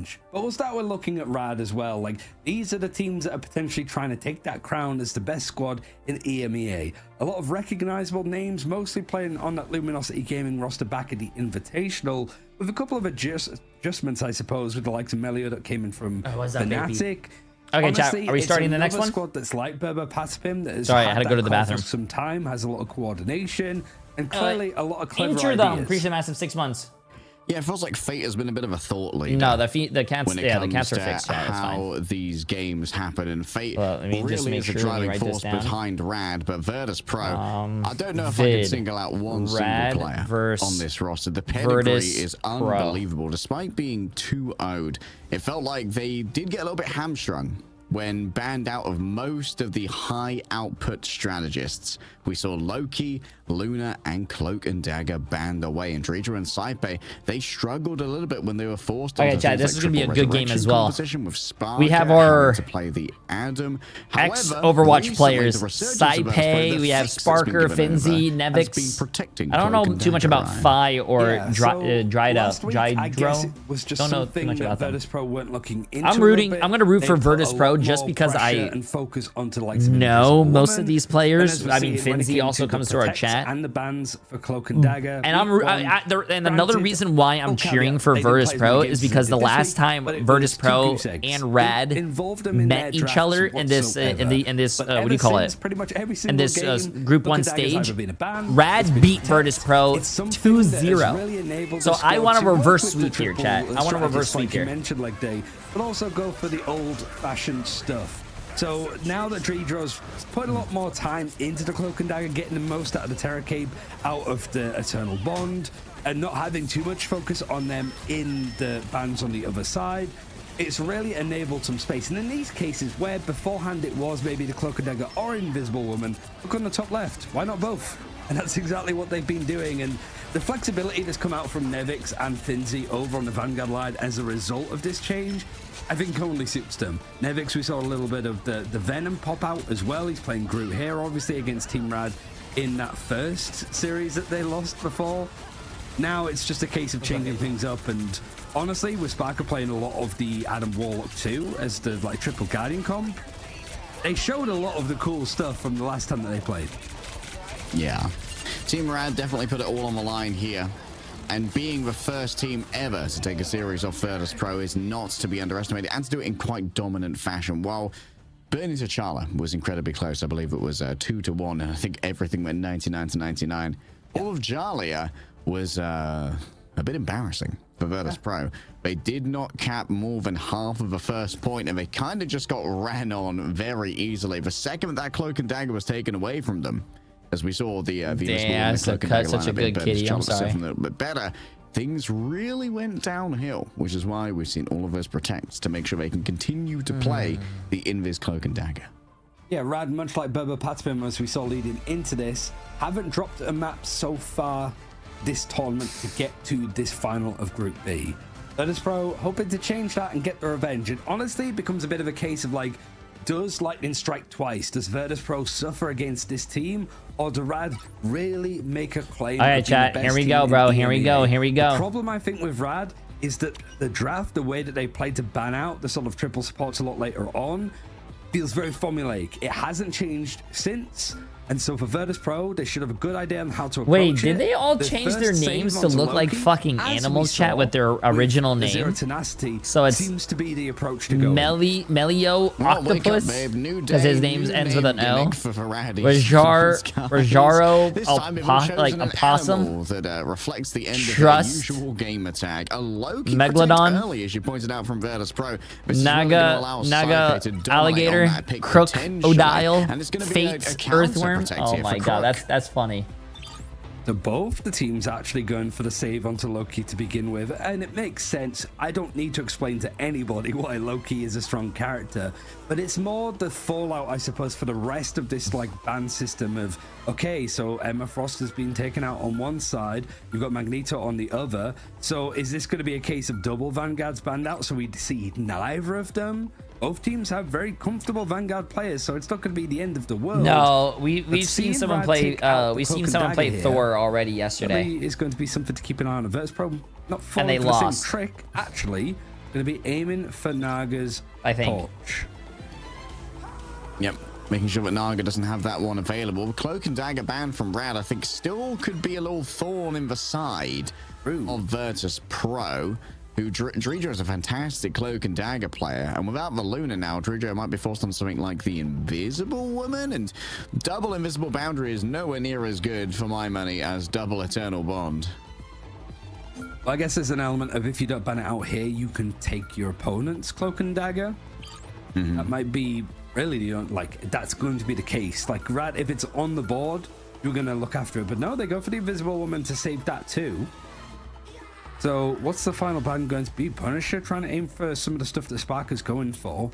bunch. But we'll start with looking at RAD as well. Like, these are the teams that are potentially trying to take that crown as the best squad in EMEA. A lot of recognizable names, mostly playing on that Luminosity Gaming roster back at the Invitational, with a couple of adjustments, I suppose, with the likes of Melio that came in from Fnatic. Okay, honestly, chat, are we starting the next one? Squad that's like VIRTUS.PRO that has Sorry, I had to go to the bathroom. For some time, has a lot of coordination, and clearly a lot of clever Injure ideas. them. Appreciate massive 6 months. Yeah, it feels like Fate has been a bit of a thought leader. No, the cats, yeah, the cats are fixed. Chat, how these games happen, and Fate just really make is the sure driving write force this down. behind RAD, but VIRTUS.PRO, I don't know if I can single out one single player on this roster. The pedigree is unbelievable. Despite being 2-0'd, it felt like they did get a little bit hamstrung when banned out of most of the high output strategists. We saw Loki, Luna, and Cloak and Dagger banned away, and Jay3 and Saipe, they struggled a little bit when they were forced okay, chat, this is gonna be a good game as well. We have our to play the Adam. ex Overwatch players, Saipe, we have Sparker, Finzi, Nevix. I don't know too much about Fi or Drydo. Was just don't know too something much about that them. VIRTUS.PRO weren't looking into. I'm gonna root for VIRTUS.PRO just because I focus onto know most of these players. I mean, Finzi also comes to our chat, and the bans for Cloak and Dagger. And another reason why I'm cheering for VIRTUS.PRO is because the last time VIRTUS.PRO and RAD met each other in this what do you call it? In this Group 1 stage, RAD beat VIRTUS.PRO 2-0. So I want a reverse sweep here, chat. I want a reverse sweep here. But also go for the old-fashioned stuff. So now that Jay3's put a lot more time into the Cloak and Dagger, getting the most out of the Terror Cape, out of the Eternal Bond, and not having too much focus on them in the bans on the other side, it's really enabled some space. And in these cases where beforehand it was maybe the Cloak and Dagger or Invisible Woman, look on the top left, why not both? And that's exactly what they've been doing. And the flexibility that's come out from Nevix and Finzi over on the Vanguard line as a result of this change, I think only suits them. Nevix, we saw a little bit of the Venom pop out as well. He's playing Groot here, obviously, against Team RAD in that first series that they lost before. Now it's just a case of changing things up, and honestly, with Sparker playing a lot of the Adam Warlock too as the triple Guardian comp, they showed a lot of the cool stuff from the last time that they played. Yeah, Team RAD definitely put it all on the line here. And being the first team ever to take a series off VIRTUS.PRO is not to be underestimated, and to do it in quite dominant fashion. While Burning T'Challa was incredibly close, I believe it was 2-1, and I think everything went 99-99. All of Jalia was a bit embarrassing for VIRTUS.PRO. They did not cap more than half of the first point, and they kind of just got ran on very easily. The second that Cloak and Dagger was taken away from them, as we saw the Venus such a good kitty. I'm sorry. A little bit better, things really went downhill, which is why we've seen all of those protects to make sure they can continue to play the Invis Cloak and Dagger. Yeah, RAD, much like VIRTUS.PRO, as we saw leading into this, haven't dropped a map so far this tournament to get to this final of Group B. VIRTUS.PRO hoping to change that and get the revenge. And honestly, it becomes a bit of a case of like, does lightning strike twice? Does VIRTUS.PRO suffer against this team, or do RAD really make a claim? All right, chat, here we go, bro. Here we go. The problem, I think, with RAD is that the draft, the way that they played to ban out the sort of triple supports a lot later on, feels very formulaic. It hasn't changed since. And so for VIRTUS.PRO, they should have a good idea on how to approach Wait, did they all change their names to look like fucking animals, chat, with their original name? So it seems to be the approach to go. Melio Octopus, because his name ends with an L. Rajaro, like a possum. That reflects the end Trust. of the usual game attack. A Loki Megalodon. early, as you pointed out from VIRTUS.PRO. Naga, alligator, crocodile, Fates, earthworm. Oh my god, that's funny. So both the teams actually going for the save onto Loki to begin with, and it makes sense. I don't need to explain to anybody why Loki is a strong character, but it's more the fallout, I suppose, for the rest of this like ban system of, okay, so Emma Frost has been taken out on one side, you've got Magneto on the other, so is this going to be a case of double Vanguards banned out, so we see neither of them? Both teams have very comfortable Vanguard players, so it's not going to be the end of the world. No, we've seen someone play. We've seen someone play Thor already yesterday. It's going to be something to keep an eye on. VIRTUS.PRO not falling and they for lost. the same trick. Actually, Going to be aiming for Naga's torch. Yep. Making sure that Naga doesn't have that one available. Cloak and Dagger ban from RAD, I think, still could be a little thorn in the side of VIRTUS.PRO, who Jay3 is a fantastic Cloak and Dagger player. And without the Luna now, Jay3 might be forced on something like the Invisible Woman. And double Invisible Boundary is nowhere near as good for my money as double Eternal Bond. Well, I guess there's an element of if you don't ban it out here, you can take your opponent's Cloak and Dagger. That might be... Really, you don't like that's going to be the case. Like RAD, if it's on the board, you're gonna look after it. But no, they go for the Invisible Woman to save that too. So what's the final ban going to be? Punisher trying to aim for some of the stuff that Sparker's going for.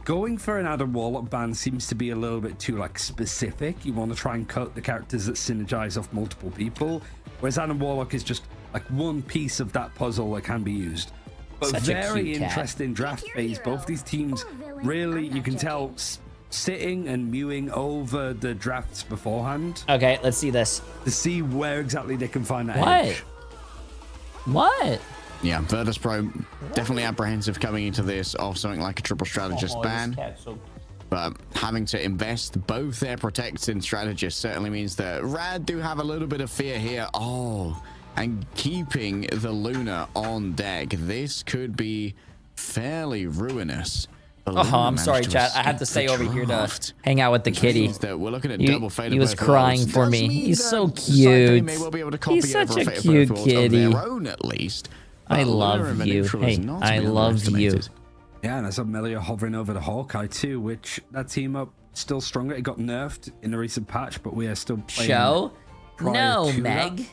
Going for an Adam Warlock ban seems to be a little bit too like specific. You want to try and cut the characters that synergize off multiple people, whereas Adam Warlock is just like one piece of that puzzle that can be used. But very interesting draft phase. Both these teams really, you can tell, sitting and mewing over the drafts beforehand. Okay, let's see this. To see where exactly they can find that edge. What? Yeah, VIRTUS.PRO definitely apprehensive coming into this of something like a triple strategist ban. But having to invest both their protects in strategists certainly means that RAD do have a little bit of fear here. Oh, and keeping the Luna on deck. This could be fairly ruinous. Oh, I'm sorry, chat. I had to stay over here to hang out with the kitty. We're looking at double he was crying for me. He's so cute. He's such a cute kitty. At least. I love you. Hey, I love you. Yeah, and I saw Melio hovering over the Hawkeye too, which that team up still stronger. It got nerfed in the recent patch, but we are still playing. No, Meg. That.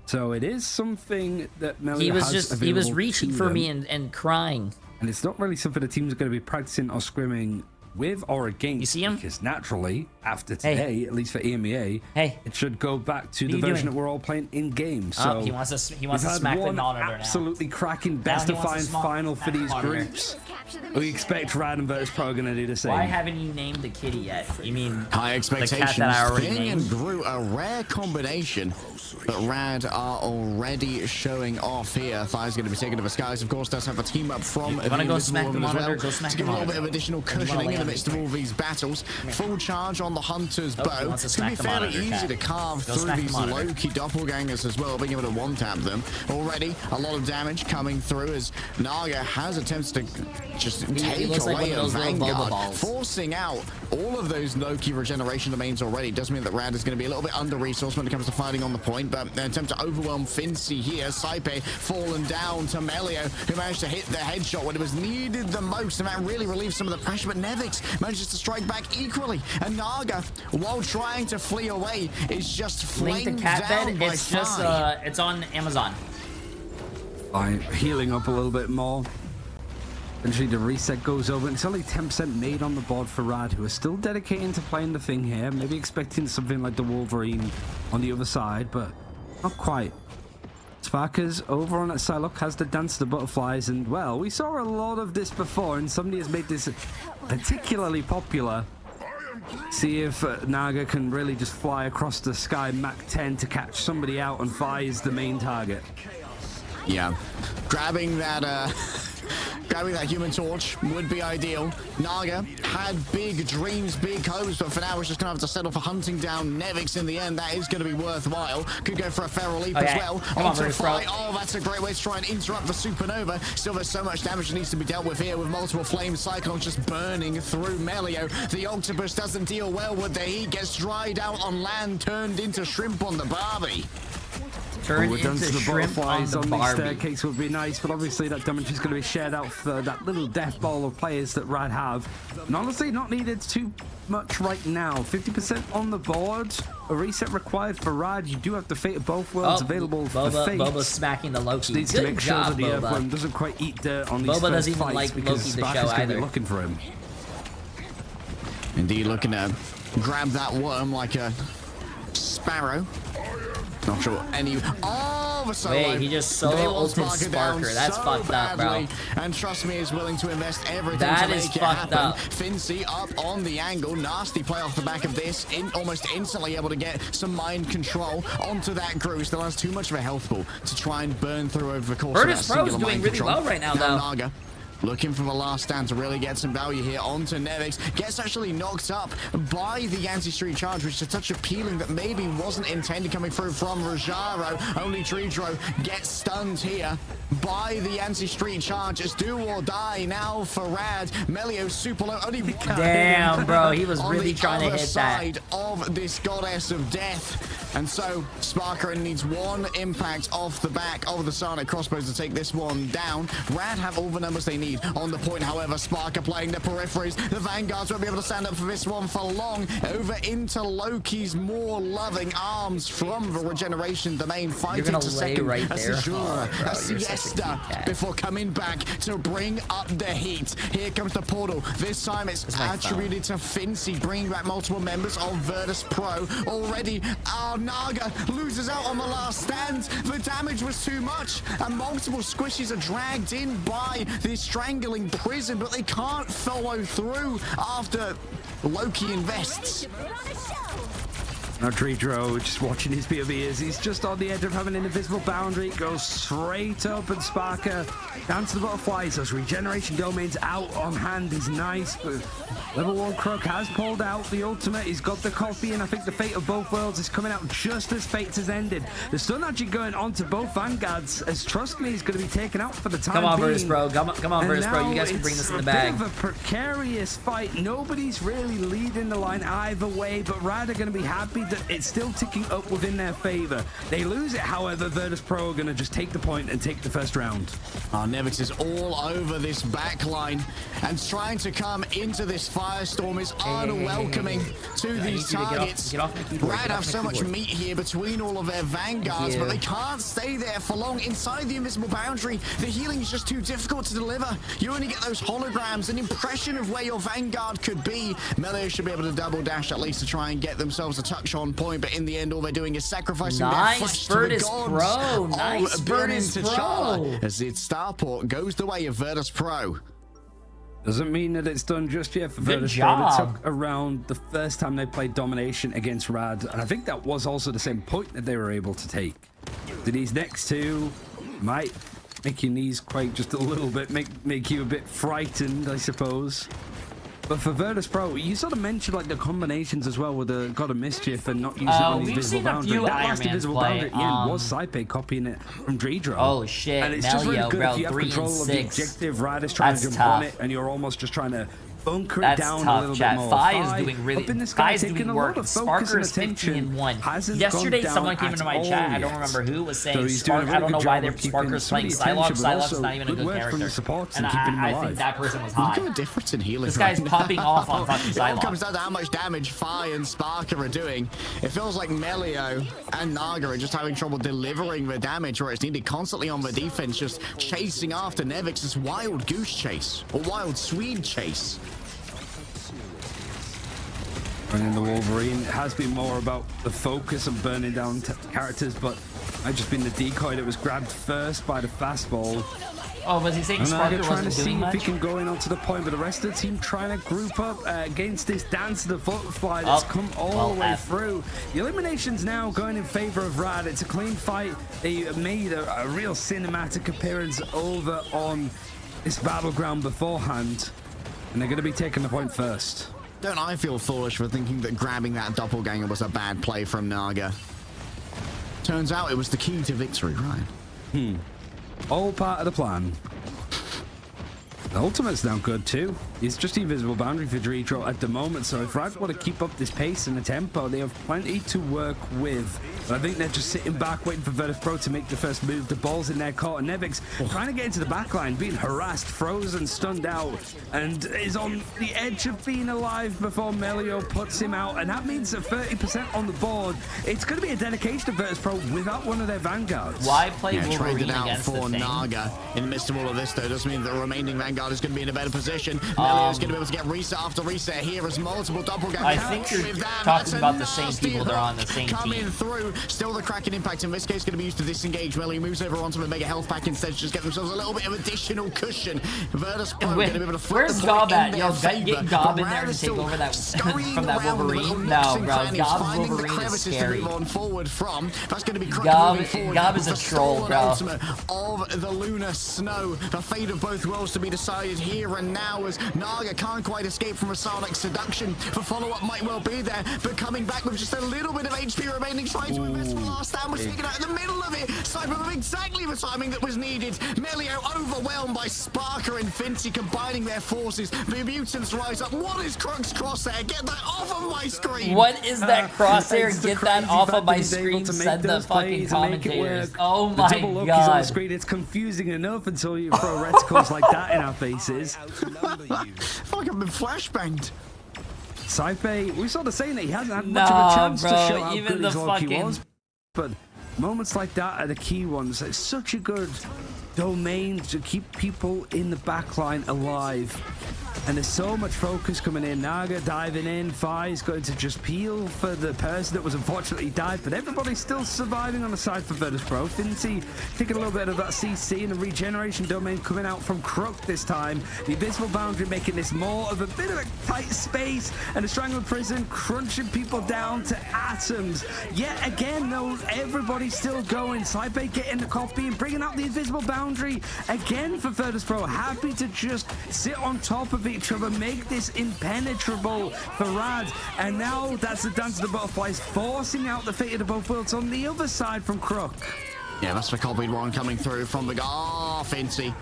So it is something that Melio he was reaching for me and crying. And it's not really something the team's going to be practicing or scrimming with or against. You see him? Because naturally, after today, at least for EMEA, it should go back to the version that we're all playing in game. So he wants to smack the monitor now. Absolutely cracking, best-of-5 final for these groups. We expect RAD and VIRTUS.PRO are going to do the same. Why haven't you named the kitty yet? You mean high expectations? The cat that I already named? And Gru, a rare combination. But RAD are already showing off here. Thigh's going to be taken to the skies. Of course, does have a team up from the Invisible Woman as well. To give a little bit of additional cushioning in the midst of all these battles. Full charge on the Hunter's bow. It's going to be fairly easy to carve through these low-key doppelgangers as well, being able to one-tap them. Already, a lot of damage coming through as Naga has attempted to just take away a Vanguard, forcing out all of those low-key regeneration domains already. Does mean that RAD is going to be a little bit under-resourced when it comes to fighting on the point, but an attempt to overwhelm Fincy here. Saipe fallen down to Melio, who managed to hit the headshot when it was needed the most, and that really relieves some of the pressure, but Nevix manages to strike back equally, and Naga, while trying to flee away, is just flamed down by It's just, it's on Amazon. I'm healing up a little bit more. Eventually the reset goes over, and it's only 10% made on the board for RAD, who are still dedicating to playing the thing here, maybe expecting something like the Wolverine on the other side, but not quite. Sparker's over on that side. Look, has the dance of the butterflies, and well, we saw a lot of this before, and somebody has made this particularly popular. See if Naga can really just fly across the sky Mach 10 to catch somebody out, and Fi is the main target. Yeah, grabbing that Human Torch would be ideal. Naga had big dreams, big hopes, but for now we're just going to have to settle for hunting down Nevix in the end. That is going to be worthwhile. Could go for a Feral Leap as well. Onto the fly. Oh, that's a great way to try and interrupt the Supernova. Still, there's so much damage that needs to be dealt with here, with multiple flame cyclones just burning through Melio. The Octopus doesn't deal well with the heat, gets dried out on land, turned into shrimp on the Barbie. Turn into the butterflies on the staircase would be nice, but obviously that damage is going to be shared out for that little death ball of players that RAD have. And honestly, not needed too much right now. 50% on the board. A reset required for RAD. You do have the Fate of both worlds available for Fate. Boba's smacking the Loki. Needs to make sure that the Earthworm doesn't quite eat dirt on these Boba doesn't even fights, like because Loki the show Sparker's either. looking for him. Indeed, looking to grab that worm like a sparrow. Not sure any. Oh, of a solo. Wait, he just solo ulted Sparker. That's so fucked up, bro. And trust me, is willing to invest everything That to is make it fucked happen. up. Fincy up on the angle. Nasty play off the back of this. Almost instantly able to get some mind control onto that Gru. Still has too much of a health pool to try and burn through over the course of that VIRTUS.PRO is singular doing mind really control. well right now, Now though. Naga looking for the last stand to really get some value here onto Nevix. Gets actually knocked up by the anti-street charge, which is a touch appealing that maybe wasn't intended coming through from Rajaro. Only Tridro gets stunned here by the anti-street charge. It's do or die now for Rad. Melio super low. Only Damn, bro, he was really trying to hit side of this goddess of death. And so Sparker needs one impact off the back of the Sonic crossbows to take this one down. Rad have all the numbers they need on the point. However, Sparker playing the peripheries. The Vanguards won't be able to stand up for this one for long. Over into Loki's more loving arms from the regeneration domain, fighting to second. Right a siesta before coming back to bring up the heat. Here comes the portal. This time it's attributed to Fincy, bringing back multiple members of VIRTUS.PRO. Already, Naga loses out on the last stand. The damage was too much, and multiple squishies are dragged in by this strangling prison, but they can't follow through after Loki invests. Now Tridro just watching his POV as he's just on the edge of having an invisible boundary. Goes straight up, and Sparker down to the butterflies. Those regeneration domains out on hand is nice, but level 1 Crook has pulled out the ultimate. He's got the copy, and I think the fate of both worlds is coming out just as Fates has ended. The stun actually going on to both Vanguards, as Trust Me is going to be taken out for the time being. Come on, VIRTUS.PRO. Come on, VIRTUS.PRO. You guys can bring this in the bag. It's a bit of a precarious fight. Nobody's really leading the line either way, but Rad are going to be happy that it's still ticking up within their favor. They lose it, however, VIRTUS.PRO are going to just take the point and take the first round. Nevix is all over this back line, and trying to come into this firestorm is unwelcoming to these targets. Rad have so much meat here between all of their Vanguards, but they can't stay there for long inside the invisible boundary. The healing is just too difficult to deliver. You only get those holograms, an impression of where your Vanguard could be. Melio should be able to double dash at least to try and get themselves a touch on point, but in the end all they're doing is sacrificing their flesh to the gods. Nice VIRTUS.PRO. As its starport goes the way of VIRTUS.PRO. Doesn't mean that it's done just yet for VIRTUS.PRO. It took around the first time they played domination against RAD, and I think that was also the same point that they were able to take. So these next two might make your knees quake just a little bit, make you a bit frightened, I suppose. But for VIRTUS.PRO, you sort of mentioned like the combinations as well with the God of Mischief and not using on the invisible boundary. That last invisible boundary at the end was Saipe copying it from Tridro. Oh shit, and it's just really good bro, if you have 3 control and of 6. the objective. Rad is trying to jump on it, and you're almost just trying to bunker it down tough, a little chat. bit more. Fi is doing really. Fi is doing work. Sparker is 15-1. Yesterday, someone came into my chat. I don't remember who was saying Sparker. I don't know why Sparker's playing Psylocke. Psylocke's not even a good character. And I think that person was high. Look at the difference in healing. This guy's popping off on fucking Psylocke. It comes down to how much damage Fi and Sparker are doing. It feels like Melio and Naga are just having trouble delivering the damage where it's needed, constantly on the defense, just chasing after Nevix. This wild goose chase, or wild Swede chase. Bringing the Wolverine, it has been more about the focus of burning down characters, but I've just been the decoy that was grabbed first by the fastball. Oh, was he saying Sparker trying to see much? if he can go in onto the point, but the rest of the team trying to group up against this dance of the butterfly that's come all the way through. The elimination's now going in favor of Rad. It's a clean fight. They made a real cinematic appearance over on this battleground beforehand, and they're going to be taking the point first. Don't I feel foolish for thinking that grabbing that doppelganger was a bad play from Naga? Turns out it was the key to victory, right? All part of the plan. The ultimate's now good too. It's just invisible boundary for Tridro at the moment, so if Rad want to keep up this pace and the tempo, they have plenty to work with. But I think they're just sitting back waiting for VIRTUS.PRO to make the first move. The ball's in their court, and Nevix trying to get into the back line, being harassed, frozen, stunned out, and is on the edge of being alive before Melio puts him out, and that means that 30% on the board. It's going to be a dedication to VIRTUS.PRO without one of their Vanguards. Why play Wolverine traded out against for the thing? Naga in the midst of all of this, though, doesn't mean that the remaining Vanguard Rad is going to be in a better position. Melio's going to be able to get reset after reset here as multiple doppelganger. I think you're talking about the same people. They're on the same coming team. Through. Still the Kraken impact in this case going to be used to disengage. Melio moves over onto the mega health pack instead to just get themselves a little bit of additional cushion. VIRTUS.PRO going to be able to flip where's Gob at? Yo, get Gob in there to take over that from that Wolverine. No, bro. Gob's Wolverine is scary. On forward from. That's going to be Gob is a troll, bro. Of the lunar snow. The fate of both worlds to be decided here and now as Naga can't quite escape from a Sonic seduction. The follow-up might well be there, but coming back with just a little bit of HP remaining, trying to invest for last stand, was taken out in the middle of it. Cyber with exactly the timing that was needed. Melio overwhelmed by Sparker and Fincy combining their forces. The mutants rise up. What is Crux Crosshair? Get that off of my screen! What is that crosshair? Get that off of my screen, said the fucking commentators. Oh my god. On the screen, it's confusing enough until you throw reticles like that in our faces. I feel like I've been flashbanged. Saipe, we saw the saying that he hasn't had much of a chance to show how good his Loki was, but moments like that are the key ones. It's such a good domain to keep people in the backline alive. And there's so much focus coming in. Naga diving in. Fi's going to just peel for the person that was unfortunately died. But everybody's still surviving on the side for VIRTUS.PRO. Fincy taking a little bit of that CC and the regeneration domain coming out from Crook this time. The invisible boundary making this more of a bit of a tight space. And the Strangler Prison crunching people down to atoms. Yet again, though, everybody's still going. Saipe getting the copy and bringing out the invisible boundary again for VIRTUS.PRO. Happy to just sit on top of each other, make this impenetrable for RAD, and now that's the dance of the butterflies, forcing out the fate of the both worlds on the other side from Crook. Yeah, that's the copied one coming through from the Fincy.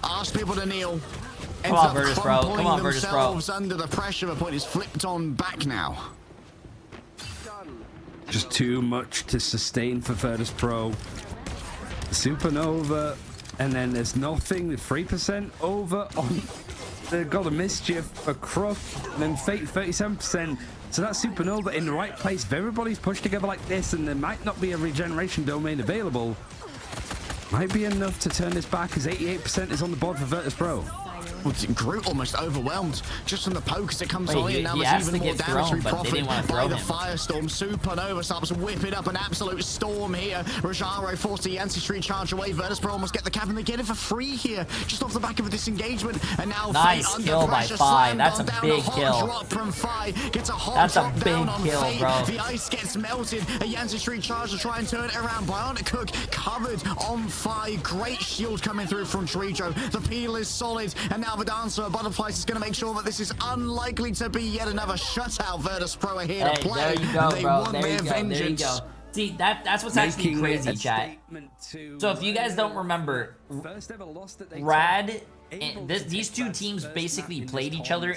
Ask people to kneel. Come on, VIRTUS.PRO. Come on, VIRTUS.PRO. Under the pressure, the point is flipped on back now. Just too much to sustain for VIRTUS.PRO. Supernova, and then there's nothing. 3% over on the God of Mischief for Crook, and then Fate 37%. So that's Supernova in the right place. If everybody's pushed together like this and there might not be a regeneration domain available, might be enough to turn this back, as 88% is on the board for VIRTUS.PRO. Groot almost overwhelmed just from the poke as it comes on in. Now there's even more damage to be proffered by the Firestorm. Supernova starts to whip it up, an absolute storm here. Rajaro forced the Ancestry charge away. VIRTUS.PRO almost get the cap, and they get it for free here, just off the back of a disengagement. And now nice kill by Fi. That's a big kill. From Fi. Gets a hot That's a big kill, bro. The ice gets melted. A Ancestry charge to try and turn it around. Bionic Cook covered on Fi. Great shield coming through from Trijo. The peel is solid, and now the dancer of butterflies is going to make sure that this is unlikely to be yet another shutout. VIRTUS.PRO are here to play. There you go, they bro. want There you their go. vengeance. There you go. See, that's what's actually crazy, chat. So if you guys don't remember, RAD, these two teams basically played each other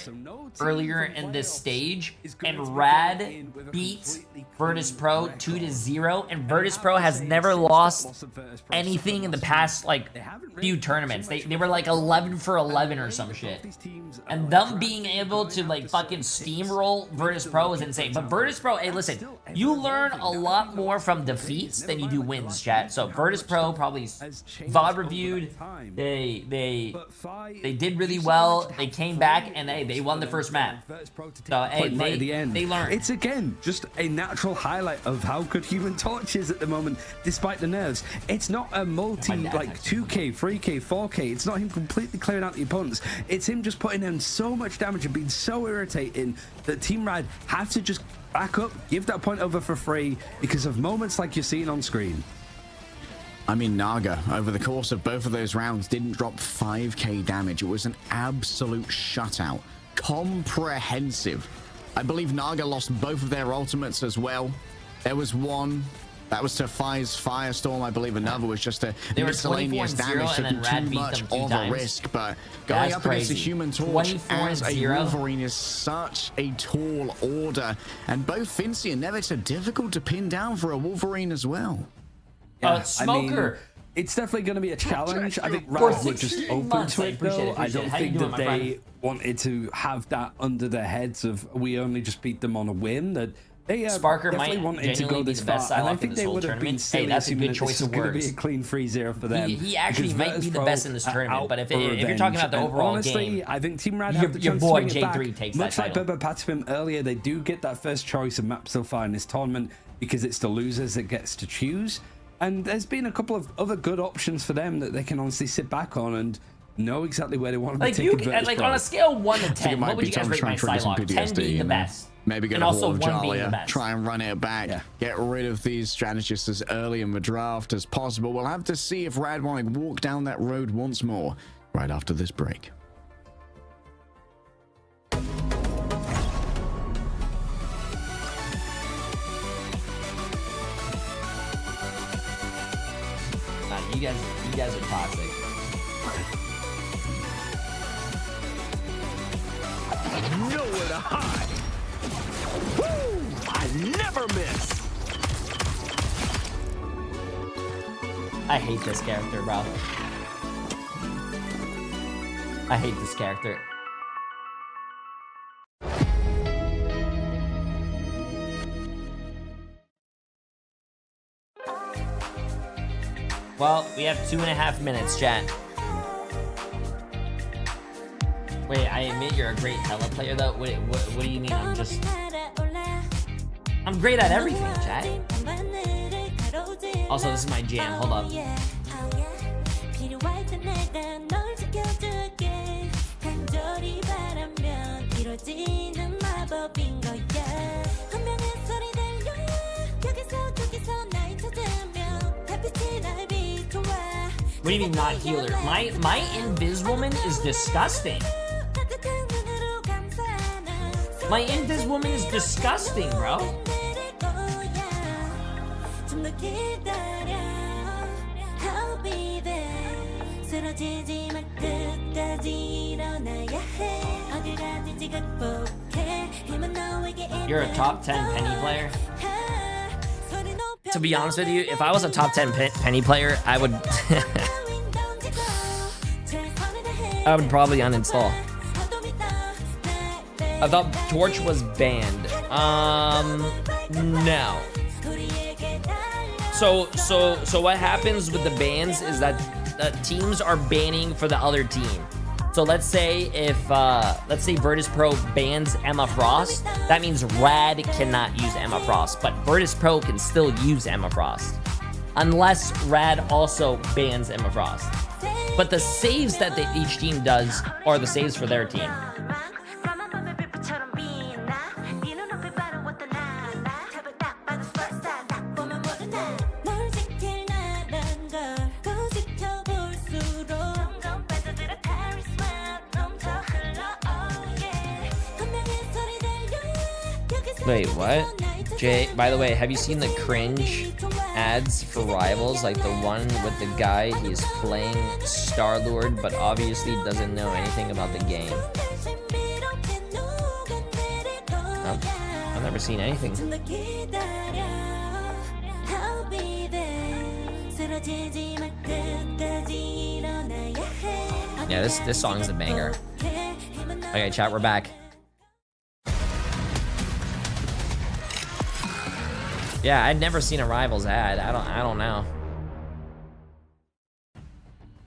earlier in this stage, and RAD beat VIRTUS.PRO 2-0, and VIRTUS.PRO has never lost anything in the past like few tournaments. They were like 11 for 11 or some shit, and them being able to like fucking steamroll VIRTUS.PRO is insane. But VIRTUS.PRO, hey, listen, you learn a lot more from defeats than you do wins, chat. So VIRTUS.PRO probably VOD reviewed. They did really well. They came back and they won the first map. So hey, they learned. It's again just a natural highlight of how good Human Torch is at the moment, despite the nerves. It's not a multi like 2k, 3k, 4k. It's not him completely clearing out the opponents. It's him just putting in so much damage and being so irritating that Team RAD have to just back up, give that point over for free because of moments like you're seeing on screen. I mean, Naga, over the course of both of those rounds, didn't drop 5k damage. It was an absolute shutout. Comprehensive. I believe Naga lost both of their ultimates as well. There was one that was to Fi's Firestorm. I believe another was just a miscellaneous damage, taking too much of a risk. But going up against a Human Torch as a Wolverine is such a tall order. And both Fincy and Nevix are difficult to pin down for a Wolverine as well. Yeah, Smoker. I mean, it's definitely going to be a challenge. I think RAD were just open to it, though. I don't think that they wanted to have that under their heads of we only just beat them on a whim. That They Sparker definitely might wanted to go this far, and I think they would have been silly that's a good assuming choice this was of going to words. be a clean 3-0 for them. He actually might be the VIRTUS.PRO best in this tournament, but if you're talking about the and overall honestly, game, I think Team RAD have the your chance boy to swing it Jay3 back. takes Much that like title. Bubba patted him earlier, they do get that first choice of map so far in this tournament because it's the losers that gets to choose. And there's been a couple of other good options for them that they can honestly sit back on and know exactly where they want to be taking VIRTUS.PRO. on a scale of 1 to 10, what would you guys rate my Psylocke? 10 being the best. Maybe get and a also Hall of 1 being the Jalia, best. try and run it back, get rid of these strategists as early in the draft as possible. We'll have to see if RAD want to walk down that road once more right after this break. You guys are toxic. Nowhere to hide. Woo! I never miss. I hate this character, bro. I hate this character. Well, we have 2.5 minutes, chat. Wait, I admit you're a great teleplayer, though. Wait, what do you mean? I'm great at everything, chat. Also, this is my jam. Hold up. What do you mean not healer? My invis woman is disgusting. My invis woman is disgusting, bro. You're a top 10 penny player? To be honest with you, if I was a top 10 penny player, I would I would probably uninstall. I thought Torch was banned. No. So what happens with the bans is that teams are banning for the other team. So let's say if VIRTUS.PRO bans Emma Frost, that means RAD cannot use Emma Frost, but VIRTUS.PRO can still use Emma Frost, unless RAD also bans Emma Frost. But the saves that each team does are the saves for their team. Wait, what? Jay, by the way, have you seen the cringe ads for Rivals? Like the one with the guy, he's playing Star-Lord, but obviously doesn't know anything about the game. I've never seen anything. Yeah, this song's a banger. Okay, chat, we're back. Yeah, I'd never seen a Rivals ad. I don't know.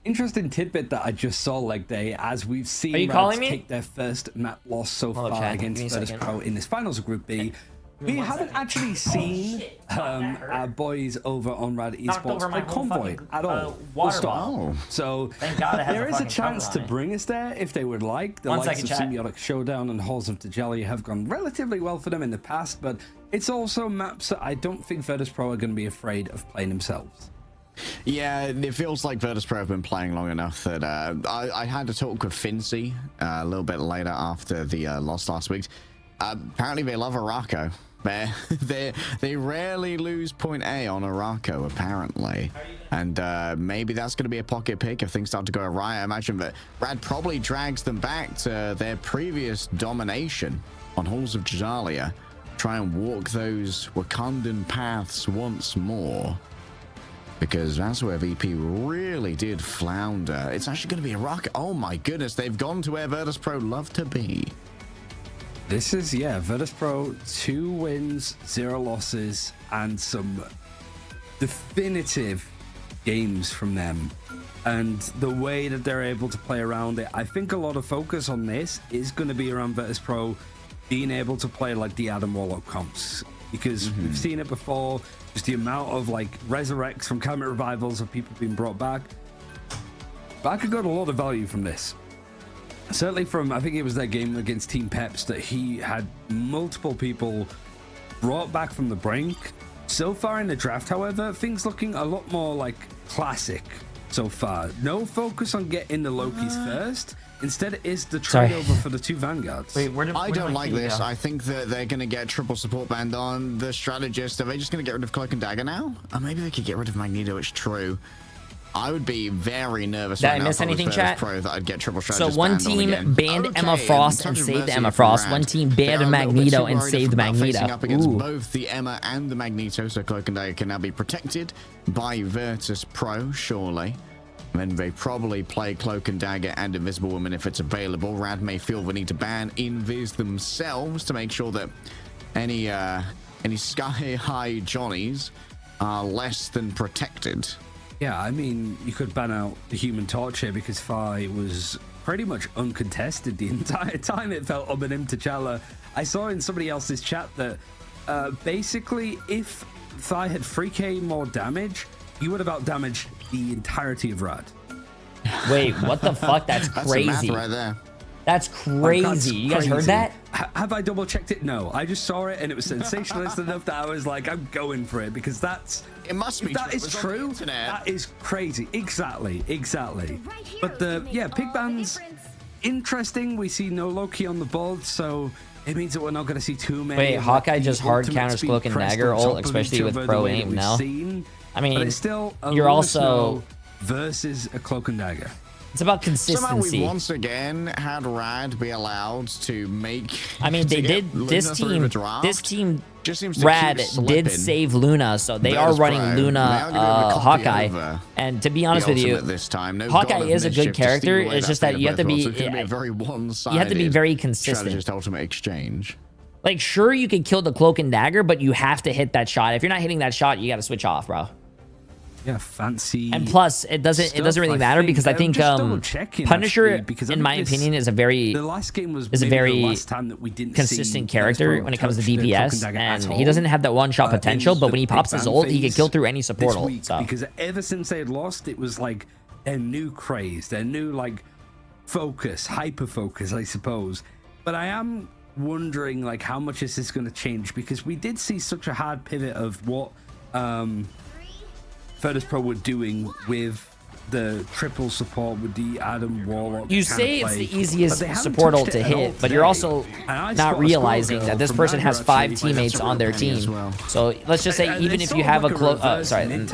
Interesting tidbit that I just saw leg day, as we've seen Are you calling me? take their first map loss so far chat. against VIRTUS.PRO in this finals of Group B. We haven't actually seen our boys over on RAD Esports play Convoy at all. Full stop. So Thank God it has there a is a fucking chance cover to on it. bring us there if they would like. The One likes second, of chat. Symbiotic Showdown and Halls of Dajalia have gone relatively well for them in the past, but it's also maps that I don't think VIRTUS.PRO are going to be afraid of playing themselves. Yeah, it feels like VIRTUS.PRO have been playing long enough that I had a talk with Fincy a little bit later after the loss last week. Apparently they love Araco. They rarely lose point A on Araco, apparently. And maybe that's going to be a pocket pick if things start to go awry. I imagine that RAD probably drags them back to their previous domination on Halls of Jazalia. Try and walk those Wakandan paths once more. Because that's where VP really did flounder. It's actually going to be Araco. Oh my goodness, they've gone to where VIRTUS.PRO love to be. This is, yeah, VIRTUS.PRO, 2 wins, 0 losses, and some definitive games from them. And the way that they're able to play around it, I think a lot of focus on this is going to be around VIRTUS.PRO being able to play like the Adam Warlock comps. Because we've seen it before, just the amount of like resurrects from Cabinet Revivals of people being brought back. But I could got a lot of value from this. Certainly from, I think it was that game against Team Peps that he had multiple people brought back from the brink. So far in the draft, however, things looking a lot more like classic so far. No focus on getting the Lokis first. Instead, it is the trade over for the 2 Vanguards. Wait, I don't like this. I think that they're going to get triple support band on the strategist. Are they just going to get rid of Cloak and Dagger now? Or maybe they could get rid of Magneto. It's true. I would be very nervous Did right I now miss anything, chat? Pro that I'd get triple strategist. So one team banned Emma Frost and saved Emma Frost. One team banned Magneto and saved Magneto. Up against both the Emma and the Magneto, so Cloak and Dagger can now be protected by VIRTUS.PRO, surely. And then they probably play Cloak and Dagger and Invisible Woman if it's available. RAD may feel the need to ban Invis themselves to make sure that any Sky High Johnnies are less than protected. Yeah, I mean, you could ban out the Human Torch here because Fi was pretty much uncontested the entire time. It felt Obanim T'Challa. I saw in somebody else's chat that basically if Fi had 3k more damage, you would have outdamaged the entirety of RAD. Wait, what the fuck? That's crazy. That's math right there. That's crazy. You guys heard that? Have I double checked it? No, I just saw it and it was sensationalist enough that I was like, I'm going for it because it must be. That is true. That is crazy. Exactly. But pig bands, interesting. We see no Loki on the board, so it means that we're not going to see too many. Wait, Hawkeye just hard counters Cloak and Dagger, especially with pro aim. No, I mean, but it's still you're also versus a Cloak and Dagger. It's about consistency. Somehow we once again had RAD be allowed to make. I mean, they did. This team just seems to RAD did save Luna, so they are running Luna Hawkeye. And to be honest with you, this time, Hawkeye is a good character. It's just that you have to be. You have to be very consistent. Strategist ultimate exchange. Like, sure, you can kill the Cloak and Dagger, but you have to hit that shot. If you're not hitting that shot, you got to switch off, bro. Yeah, fancy. And plus, it doesn't really matter because I think Punisher, in my opinion, is a very consistent character when it comes to DPS, and he doesn't have that one-shot potential. But when he pops his ult, he can kill through any support ult. So. Because ever since they had lost, it was like their new craze, their new like focus, hyper focus, I suppose. But I am wondering like how much is this going to change because we did see such a hard pivot of what VIRTUS.PRO were doing with the triple support with the Adam Warlock. You say it's the easiest support ult to hit, but you're also not realizing that this person has 5 teammates on their team. So let's just say even if you have a close, sorry, they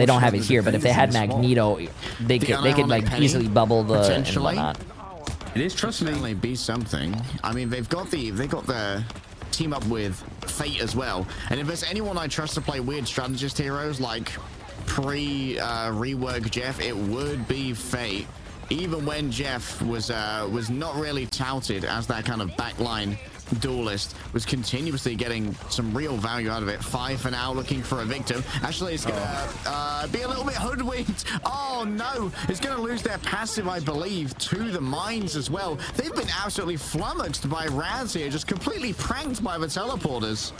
don't have it here, but if they had Magneto, they could like easily bubble the and whatnot. It is certainly be something. I mean, they've got the team up with Fate as well, and if there's anyone I trust to play weird strategist heroes like rework Jeff, it would be Fate. Even when Jeff was not really touted as that kind of backline duelist, was continuously getting some real value out of it. 5 for now, looking for a victim. Actually, it's gonna be a little bit hoodwinked. Oh no, it's gonna lose their passive, I believe, to the mines as well. They've been absolutely flummoxed by Rads here, just completely pranked by the teleporters.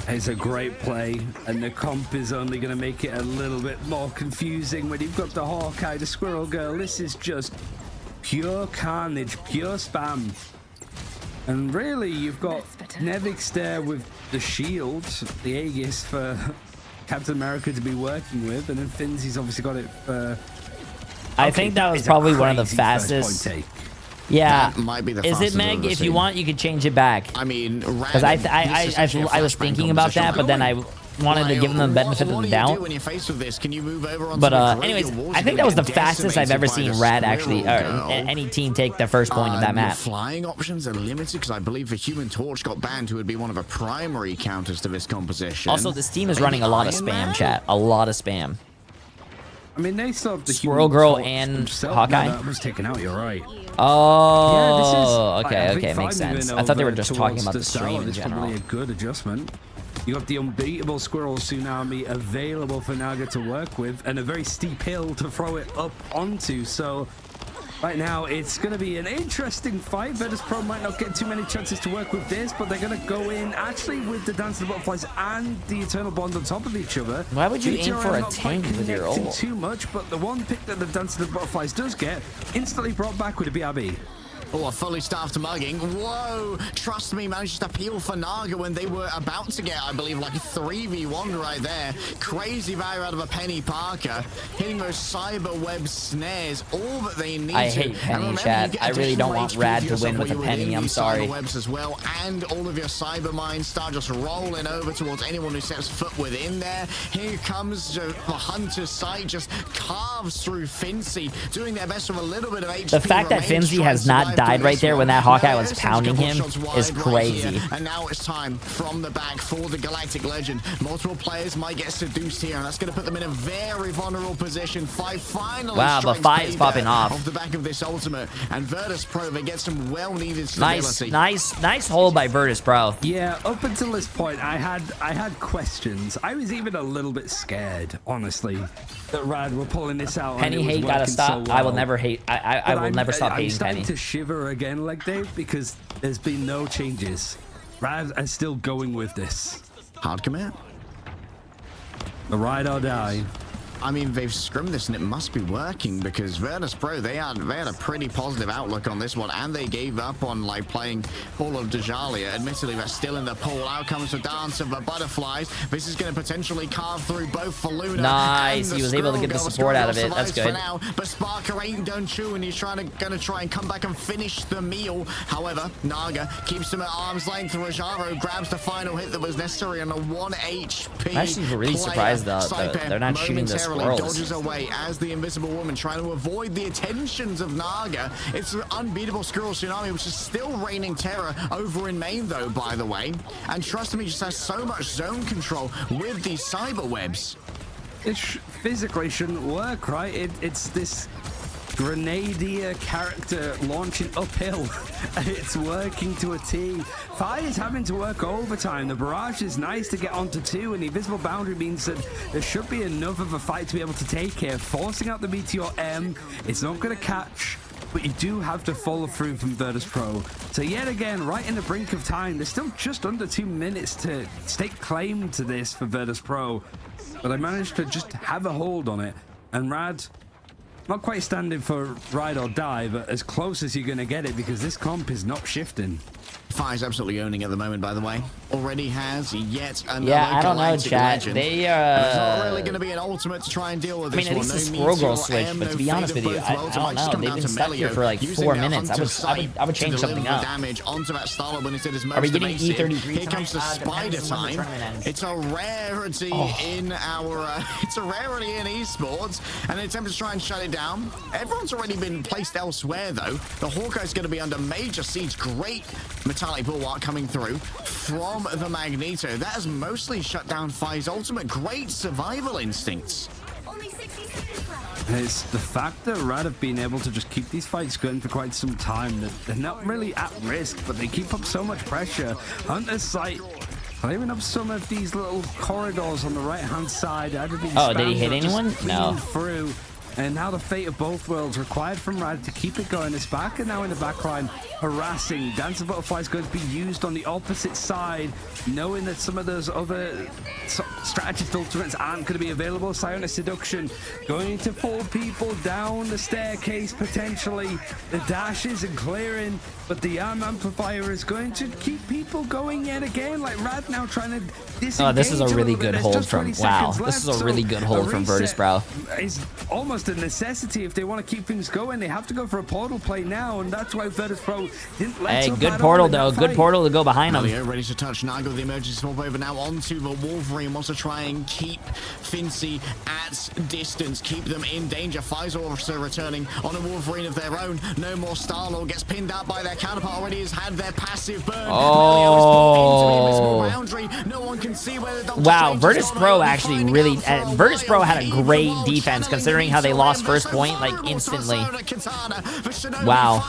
It's a great play, and the comp is only going to make it a little bit more confusing when you've got the Hawkeye, the Squirrel Girl. This is just pure carnage, pure spam. And really, you've got Nevix there with the shield, the Aegis for Captain America to be working with, and then Finzy's obviously got it for... I think that was probably one of the fastest... Yeah, that might be the is it Meg? If you want, you could change it back. I mean, because I was thinking about that, but then I wanted to give them the benefit of the doubt. When you're faced with this, can you move over on but anyways, I think that was the fastest I've ever seen RAD actually, or any team take the first point of that map. Flying options are limited because I believe the Human Torch got banned, who would be one of the primary counters to this composition. Also, this team is running a lot of spam, chat. A lot of spam. I mean, they still have the Squirrel Girl and Hawkeye. No, that was taken out. You're right. Oh, yeah, okay, makes sense. I thought they were just talking about the stream in general. Probably a good adjustment. You got the unbeatable Squirrel Tsunami available for Naga to work with, and a very steep hill to throw it up onto. So right now, it's going to be an interesting fight. VIRTUS.PRO might not get too many chances to work with this, but they're going to go in actually with the Dance of the Butterflies and the Eternal Bond on top of each other. Why would you aim for a tank with your ult? Too much, but the one pick that the Dance of the Butterflies does get instantly brought back with a BRB. Oh, a fully staffed mugging. Whoa! Trust me, managed to peel for Naga when they were about to get, I believe, like a 3v1 right there. Crazy value out of a Penny Parker. Hitting those cyber web snares, all that they need. I hate Penny, chat. I really don't want RAD to win with a Penny. I'm sorry. Webs as well, and all of your cyber mines start just rolling over towards anyone who sets foot within there. Here comes the Hunter's sight, just carves through Fincy, doing their best with a little bit of HP. The fact that Fincy has not died right there when that Hawkeye was pounding him is crazy. And now it's time from the back for the Galactic Legend. Multiple players might get seduced here, and that's going to put them in a very vulnerable position. Finally, wow, the fight is popping off the back of this ultimate, and VIRTUS.PRO, they get some well-needed stability. Nice hold by VIRTUS.PRO. Yeah, up until this point, I had questions. I was even a little bit scared, honestly, that RAD were pulling this out. Penny hate gotta stop. So well. I will never hate. I will never stop hating Penny. I'm starting to shiver again, like Dave, because there's been no changes. RAD are still going with this. Hard commit. The ride or die. I mean, they've scrimmed this and it must be working, because VIRTUS.PRO, they had a pretty positive outlook on this one, and they gave up on like playing Hall of Djalia. Admittedly, they're still in the pool. Out comes the Dance of the Butterflies. This is going to potentially carve through both for Luna. Nice, he was able to get the support out of it. That's good. Now, but Sparker ain't done chewing. He's gonna try and come back and finish the meal. However, Naga keeps him at arm's length. Rajaro grabs the final hit that was necessary on a 1 HP. I'm actually really surprised that they're not shooting the squirrels. Dodges away as the Invisible Woman, trying to avoid the attentions of Naga. It's an unbeatable Squirrel Tsunami, which is still reigning terror over in main, though, by the way. And trust me, just has so much zone control with these cyber webs. It physically shouldn't work, right? It's this Grenadier character launching uphill, and it's working to a T. Fire is having to work overtime. The barrage is nice to get onto 2, and the invisible boundary means that there should be enough of a fight to be able to take here. Forcing out the Meteor M, it's not going to catch, but you do have to follow through from VIRTUS.PRO. So yet again, right in the brink of time, there's still just under 2 minutes to stake claim to this for VIRTUS.PRO, but I managed to just have a hold on it, and RAD, not quite standing for ride or die, but as close as you're going to get it, because this comp is not shifting. Fire's absolutely owning at the moment, by the way. Already has yet another. Yeah, I don't know, chat. They it's not really going to be an ultimate to try and deal with this. I mean, at least the Squirrel Girl switch, but to be honest with you, I don't know. They've been stuck here for like 4 minutes. I would change something up. Damage onto that Starlord when it is most. Are we getting E33? Here comes the spider time. It's a rarity in our. It's a rarity in esports, and an attempt to try and shut it down. Everyone's already been placed elsewhere, though. The Hawkeye's going to be under major siege. Great metallic bulwark coming through from the Magneto. That has mostly shut down Fire's ultimate. Great survival instincts. It's the fact that RAD have been able to just keep these fights going for quite some time, that they're not really at risk, but they keep up so much pressure. Hunter's sight clearing up some of these little corridors on the right-hand side. Oh, did he hit anyone? No. Through. And now the fate of both worlds required from RAD to keep it going. It's back and now in the backline, harassing. Dance of Butterflies going to be used on the opposite side, knowing that some of those other strategist ultimates aren't going to be available. Psionic Seduction going to pull people down the staircase potentially. The dashes and clearing, but the arm amplifier is going to keep people going yet again. Like RAD now trying to disengage. Oh, this is a really good hold from. Wow, this is a really good hold from VIRTUS.PRO. He's almost just a necessity if they want to keep things going. They have to go for a portal play now, and that's why VIRTUS.PRO didn't let up. Good portal though. Good portal to go behind them. Ready to touch. Nago, the emergency swap over now onto the Wolverine. Wants to try and keep Fincy at distance, keep them in danger. Faisal also returning on a Wolverine of their own. No more Star-Lord, gets pinned out by their counterpart. Already has had their passive burn. Oh. No one can see where the wow, VIRTUS.PRO actually really... VIRTUS.PRO had a great defense considering how they lost first point like instantly. Wow.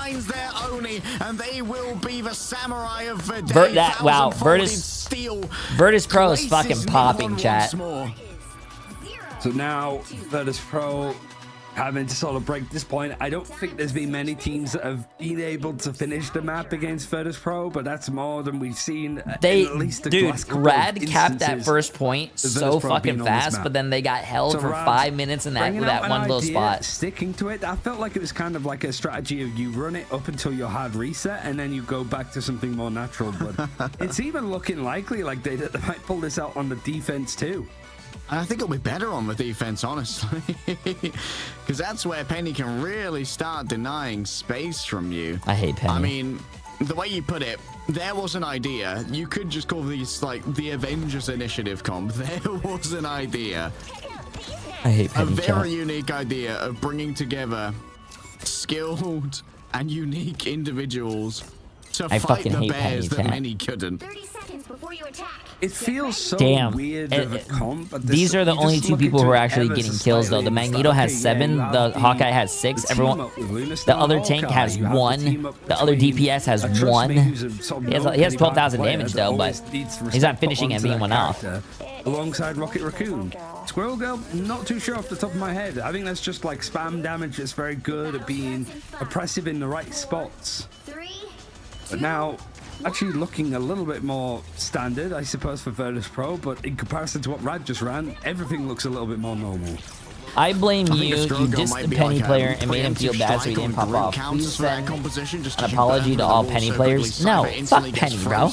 VIRTUS.PRO is fucking popping, chat. So now VIRTUS.PRO having to sort of break this point. I don't think there's been many teams that have been able to finish the map against VIRTUS.PRO, but that's more than we've seen. They, at least dude, RAD capped that first point so fucking fast, but then they got held for 5 minutes in that one little spot. Sticking to it, I felt like it was kind of like a strategy of you run it up until your hard reset, and then you go back to something more natural. But it's even looking likely like they might pull this out on the defense too. I think it'll be better on the defense, honestly, because that's where Penny can really start denying space from you. I hate Penny. I mean, the way you put it, there was an idea. You could just call these like the Avengers Initiative comp. There was an idea. I hate Penny. A very unique idea of bringing together skilled and unique individuals to fight the bears that many couldn't. 30 seconds before you attack. It feels so weird of a comp. These are the only two people who are actually getting kills, though. The Magneto has 7, the Hawkeye has 6. Everyone, the other tank has 1. The other DPS has 1. He has 12,000 damage, though, but he's not finishing and being one off. Alongside Rocket Raccoon. Squirrel Girl, not too sure off the top of my head. I think that's just like spam damage that's very good at being oppressive in the right spots. But now, actually looking a little bit more standard, I suppose, for VIRTUS.PRO, but in comparison to what RAD just ran, everything looks a little bit more normal. I blame you. You dissed the Penny player and made him feel bad so he didn't pop off. Please send an apology to all Penny players. No, fuck Penny, bro.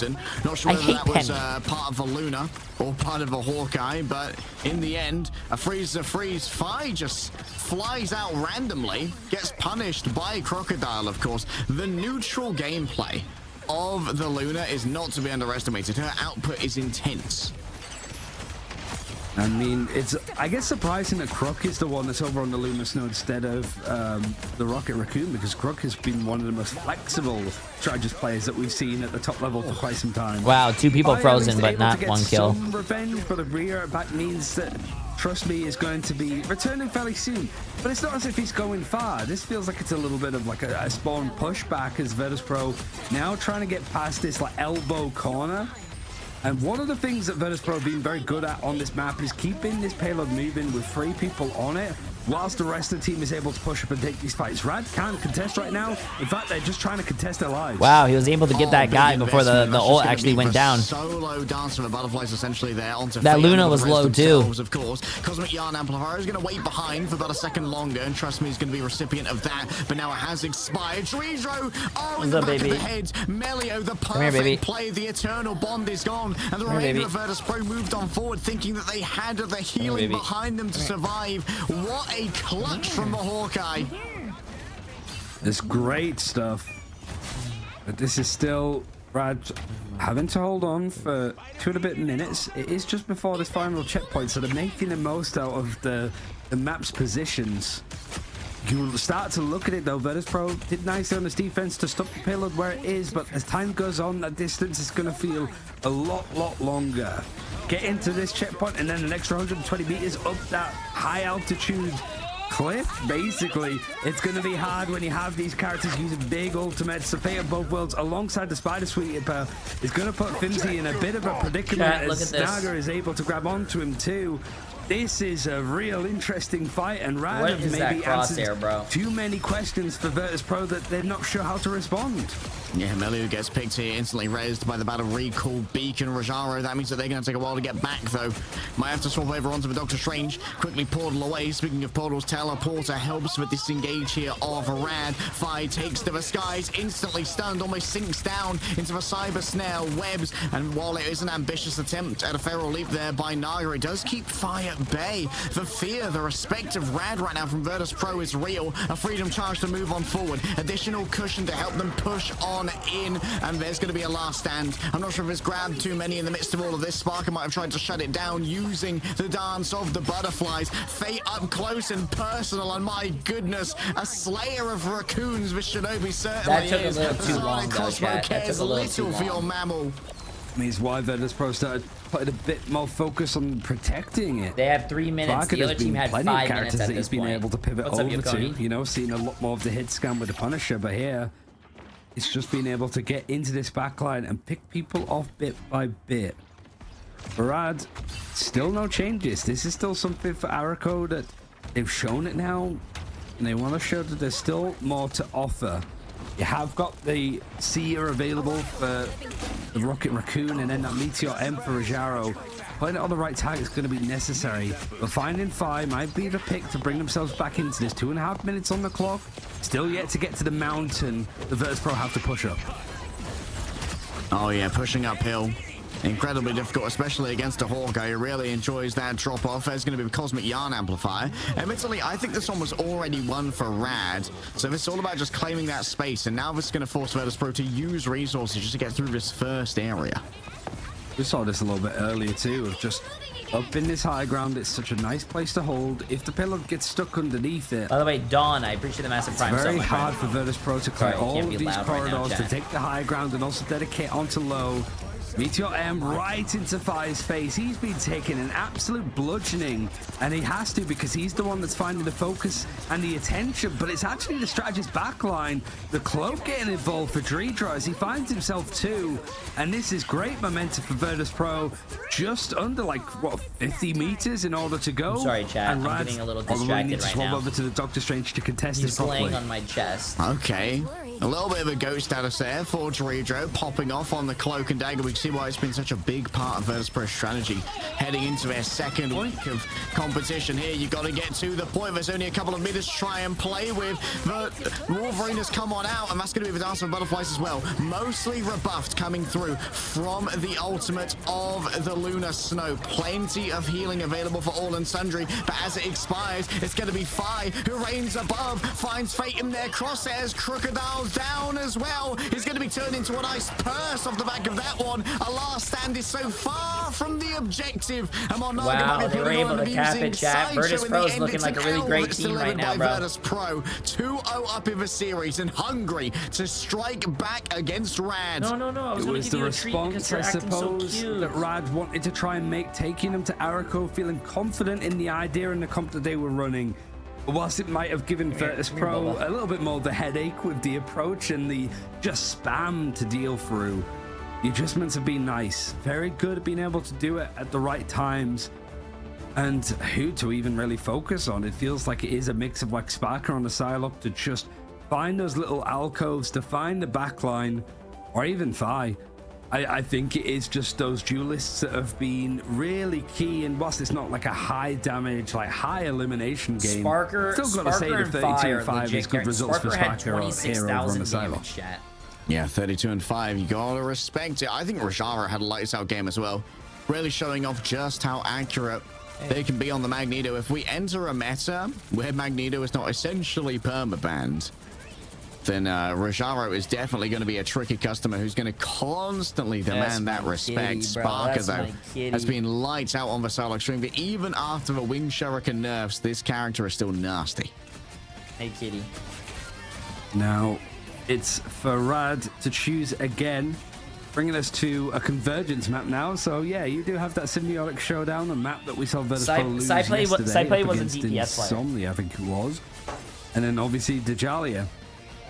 I hate Penny. Part of a Luna or part of a Hawkeye, but in the end, a freeze to freeze. Fi just flies out randomly, gets punished by Crocodile, of course. The neutral gameplay of the Luna is not to be underestimated. Her output is intense. I mean, it's, I guess, surprising that Croc is the one that's over on the Luna Snow instead of the Rocket Raccoon, because Croc has been one of the most flexible strategist players that we've seen at the top level for quite some time. Wow, 2 people frozen, but not 1 kill. Some revenge, but a rear back means that, trust me, is going to be returning fairly soon. But it's not as if he's going far. This feels like it's a little bit of like a spawn pushback as VIRTUS.PRO now trying to get past this like elbow corner. And one of the things that VIRTUS.PRO have been very good at on this map is keeping this payload moving with 3 people on it, whilst the rest of the team is able to push up and take these fights. RAD can't contest right now. In fact, they're just trying to contest their lives. Wow, he was able to get that guy before the ult actually went down. Solo dance from the butterflies essentially there onto that Luna was low too. Of course, Cosmic Yarn Amplifier is going to wait behind for about a second longer, and trust me, he's going to be a recipient of that. But now it has expired. Treedro, in the back of the head. Melio, the perfect play. The eternal bond is gone, and the remainder of VIRTUS.PRO moved on forward, thinking that they had the healing behind them to survive. What a clutch from the Hawkeye. It's great stuff. But this is still RAD having to hold on for 2 and a bit minutes. It is just before this final checkpoint, so they're making the most out of the map's positions. You'll start to look at it though. VIRTUS.PRO did nicely on this defense to stop the payload where it is, but as time goes on, that distance is going to feel a lot longer. Get into this checkpoint and then an extra 120 meters up that high altitude cliff. Basically, it's going to be hard when you have these characters using big ultimates. The fate of both worlds alongside the Spider Sweeper is going to put Finzy in a bit of a predicament as Naga is able to grab onto him too. This is a real interesting fight, and RAD have maybe answered too many questions for VIRTUS.PRO that they're not sure how to respond. Yeah, Melu gets picked here, instantly raised by the battle recall Beacon Rajaro. That means that they're going to take a while to get back, though. Might have to swap over onto the Doctor Strange. Quickly portal away. Speaking of portals, Teleporter helps with this engage here of RAD. Fi takes to the skies, instantly stunned, almost sinks down into the cyber snare webs. And while it is an ambitious attempt at a feral leap there by Naga, it does keep Fi at bay. The fear, the respect of RAD right now from VIRTUS.PRO is real. A freedom charge to move on forward. Additional cushion to help them push on in. And there's going to be a last stand. I'm not sure if it's grabbed too many in the midst of all of this. Sparker might have tried to shut it down using the dance of the butterflies. Fate up close and personal. And my goodness, a slayer of raccoons. This Shinobi certainly is. That took a little too long, though, chat. That took a little too for your long. mammal. Means why VIRTUS.PRO started putting a bit more focus on protecting it. They have 3 minutes. Sparker, The other team had 5 minutes at that he's this been point. able to pivot What's up, over to. Yokoni? You know, seeing a lot more of the hit scan with the Punisher, but here it's just being able to get into this backline and pick people off bit by bit. For RAD, still no changes. This is still something for Araco that they've shown it now, and they want to show that there's still more to offer. You have got the Seer available for the Rocket Raccoon, and then that Meteor M for Rajaro. Putting it on the right tag is going to be necessary, but finding Fi might be the pick to bring themselves back into this. 2.5 minutes on the clock. Still yet to get to the mountain. The VIRTUS.PRO have to push up. Oh yeah, pushing uphill. Incredibly difficult, especially against a Hawkeye who really enjoys that drop off. There's going to be a Cosmic Yarn Amplifier. Admittedly, I think this one was already won for RAD, so it's all about just claiming that space, and now this is going to force VIRTUS.PRO to use resources just to get through this first area. We saw this a little bit earlier too, of just up in this high ground. It's such a nice place to hold. If the pillar gets stuck underneath it, By the way, Dawn, I appreciate the massive prime. very so hard for VIRTUS.PRO to clear all of these corridors, now, to take the high ground and also dedicate onto low. Meteor M right into Fi's face. He's been taking an absolute bludgeoning, and he has to because he's the one that's finding the focus and the attention. But it's actually the strategist backline, the cloak getting involved for Jay3 as he finds himself too. And this is great momentum for VIRTUS.PRO. Just under like what 50 meters in order to go. I'm sorry, chat. And I'm getting a little distracted right now. Over to the Doctor Strange to contest He's this properly. laying on my chest. Okay. A little bit of a ghost status there for Jay3 popping off on the cloak and dagger. We can see why it's been such a big part of VIRTUS.PRO's strategy heading into their second week of competition here. You got to get to the point. There's only a couple of meters to try and play with. The Wolverine has come on out, and that's going to be the dance of butterflies as well. Mostly rebuffed coming through from the ultimate of the Lunar Snow. Plenty of healing available for all and sundry, but as it expires, it's going to be Fi who reigns above, finds Fate in their crosshairs. Crocodile's down as well. He's going to be turned into an ice purse off the back of that one. A last stand is so far from the objective. Wow, they were able to cap it, chat. VIRTUS.PRO's looking like a really great team right now, bro. VIRTUS.PRO 2-0 up in the series and hungry to strike back against RAD. No, I was It going was to the give you a treat because response, you're I acting so suppose, cute. that RAD wanted to try and make, taking them to Araco, feeling confident in the idea and the comp that they were running. Whilst it might have given VIRTUS.PRO a little bit more of the headache with the approach and the just spam to deal through, the adjustments have been nice. Very good at being able to do it at the right times and who to even really focus on. It feels like it is a mix of like Sparker on the Psylocke to just find those little alcoves, to find the backline, or even Fi. I think it is just those duelists that have been really key, and whilst it's not like a high damage, like high elimination game, Sparker, still got to say the 32-5 is good results for Sparker here over on the Psylocke. Yeah, 32-5. You gotta respect it. I think Rajaro had a lights out game as well, really showing off just how accurate they can be on the Magneto. If we enter a meta where Magneto is not essentially permabanned, then Rajaro is definitely going to be a tricky customer who's going to constantly demand that respect. Sparker, though, has been lights out on the Psylocke stream, but even after the Wing Shuriken nerfs, this character is still nasty. Hey, kitty. Now, it's for RAD to choose again, bringing us to a convergence map now. So, yeah, you do have that symbiotic showdown, a map that we saw VIRTUS.PRO lose yesterday. Cyplay was a DPS player. Insomnia, I think it was. And then, obviously, Djalia,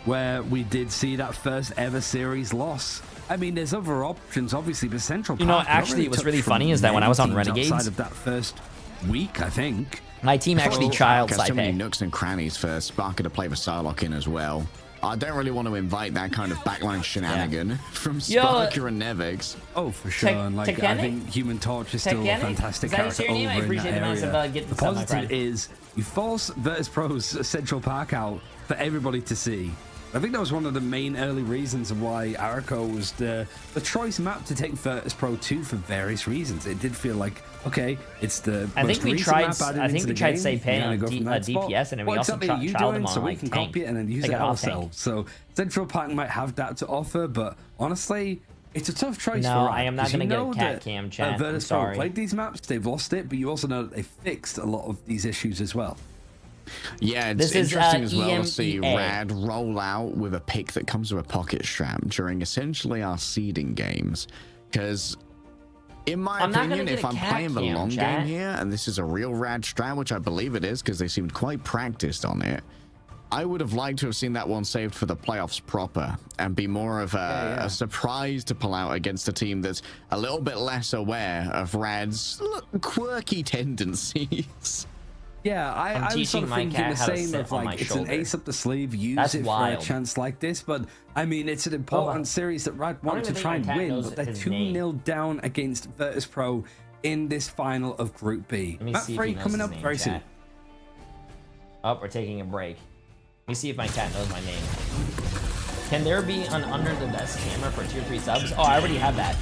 where we did see that first ever series loss. I mean, there's other options, obviously, but Central Park... You know, actually, it was really funny is that when I was on Renegades... outside of that first week, I think. My team actually trialed Cypay. So many Cypay. nooks and crannies for Sparker to play the Psylocke in as well. I don't really want to invite that kind of backline shenanigan from Sparker and Nevix. Oh, for sure. And like, I think Human Torch is still a fantastic character over in that area. The positive is you force VIRTUS.PRO's Central Park out for everybody to see. I think that was one of the main early reasons of why Araco was the choice map to take VIRTUS.PRO to for various reasons. It did feel like, okay, it's the I think we tried say pay on DPS, DPS, and then we also trialed them on so we like can tank. copy it and then use it ourselves. So Central Park might have that to offer, but honestly, it's a tough choice. No, I am not going to get a cat cam chat. VIRTUS.PRO played these maps, they've lost it, but you also know that they fixed a lot of these issues as well. Yeah, it's interesting as well to see RAD roll out with a pick that comes with a pocket strap during essentially our seeding games. Because, in my opinion, if I'm playing the long game here, and this is a real RAD strat, which I believe it is because they seemed quite practiced on it, I would have liked to have seen that one saved for the playoffs proper and be more of a surprise to pull out against a team that's a little bit less aware of RAD's quirky tendencies. Yeah, I was sort of thinking the same of like, it's an ace up the sleeve, use it for a chance like this, but I mean, it's an important series that RAD want to try and win, but they're 2-0 down against VIRTUS.PRO in this final of Group B. Map 3 coming up very soon. Oh, we're taking a break. Let me see if my cat knows my name. Can there be an under the desk camera for tier 3 subs? Oh, I already have that.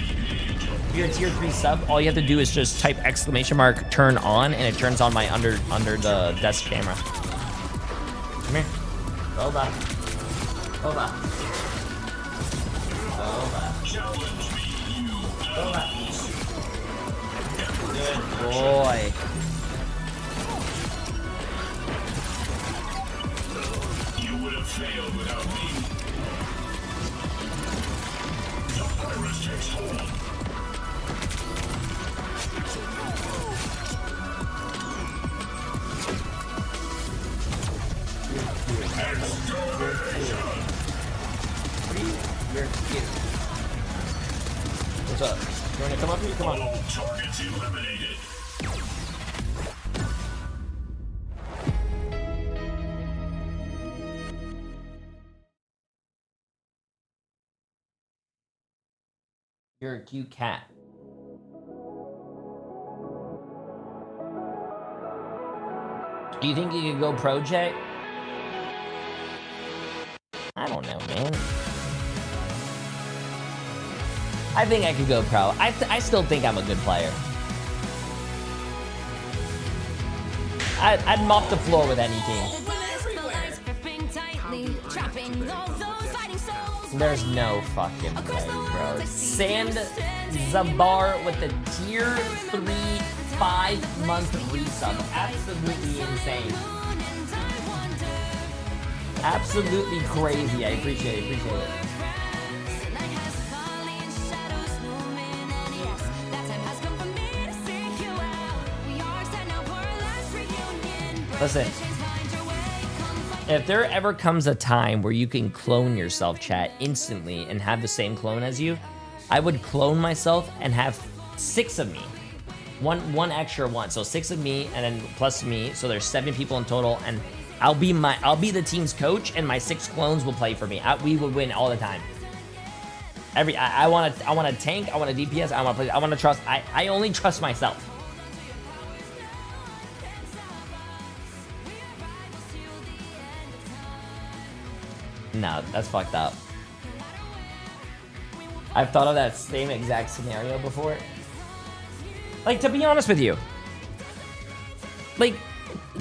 If you're a tier 3 sub, all you have to do is just type ! turn on, and it turns on my under the desk camera. Come here. Boba. Boba. Boba. Good boy. You would have failed without me. The virus takes hold. What's up? You want to come up here? Come on. All targets eliminated. You're a cute cat. Do you think you could go pro, Jay? I don't know, man. I think I could go pro. I still think I'm a good player. I'd mop the floor with any team. There's no fucking way, bro. Sand Zabar with the tier 3 5-month resub. Absolutely insane. Absolutely crazy. I appreciate it. Appreciate it. Listen, if there ever comes a time where you can clone yourself, chat, instantly and have the same clone as you, I would clone myself and have 6 of me. One extra one. So 6 of me and then plus me. So there's 7 people in total, and I'll be the team's coach, and my 6 clones will play for me. We would win all the time. I want a tank, I want a DPS, I want to trust. I only trust myself. No, that's fucked up. I've thought of that same exact scenario before. Like, to be honest with you. Like,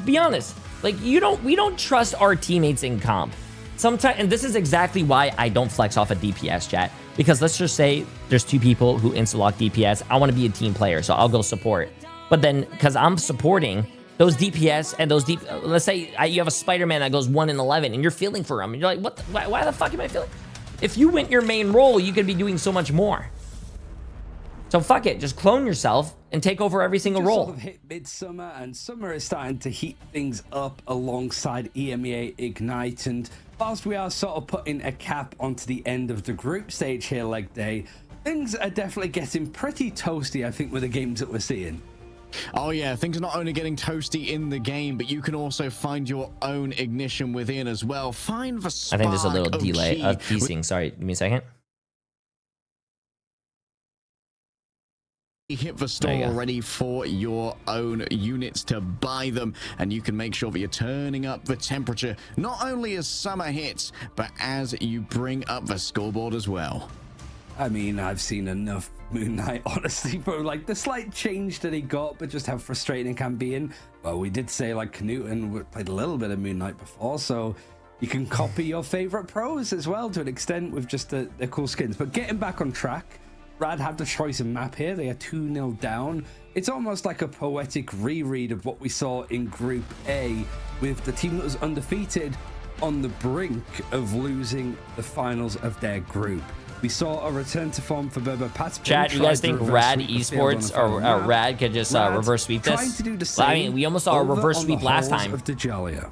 be honest. Like, we don't trust our teammates in comp. Sometimes, and this is exactly why I don't flex off a DPS, chat. Because let's just say there's 2 people who insta-lock DPS. I want to be a team player, so I'll go support. But then, because I'm supporting, those DPS and those let's say you have a Spider-Man that goes 1 in 11 and you're feeling for him. And you're like, why the fuck am I feeling? If you went your main role, you could be doing so much more. So fuck it, just clone yourself and take over every single role. Sort of hit midsummer, and summer is starting to heat things up alongside EMEA Ignite. And whilst we are sort of putting a cap onto the end of the group stage here, leg day, things are definitely getting pretty toasty, I think, with the games that we're seeing. Oh yeah, things are not only getting toasty in the game, but you can also find your own ignition within as well. Find the spark. I think there's a little delay of teasing. Sorry, give me a second. hit the store already for your own units to buy them, and you can make sure that you're turning up the temperature not only as summer hits, but as you bring up the scoreboard as well. I mean, I've seen enough Moon Knight, honestly, for like the slight change that he got, but just how frustrating it can be. And well, we did say like Knuten played a little bit of Moon Knight before, so you can copy your favorite pros as well to an extent with just the cool skins. But getting back on track, RAD have the choice of map here. They are 2-0 down. It's almost like a poetic reread of what we saw in Group A, with the team that was undefeated on the brink of losing the finals of their group. We saw a return to form for VIRTUS.PRO. Chat, you guys think RAD Esports or RAD could just reverse sweep this? Trying to do the same. I mean, we almost saw a reverse sweep last time. Of Djalia.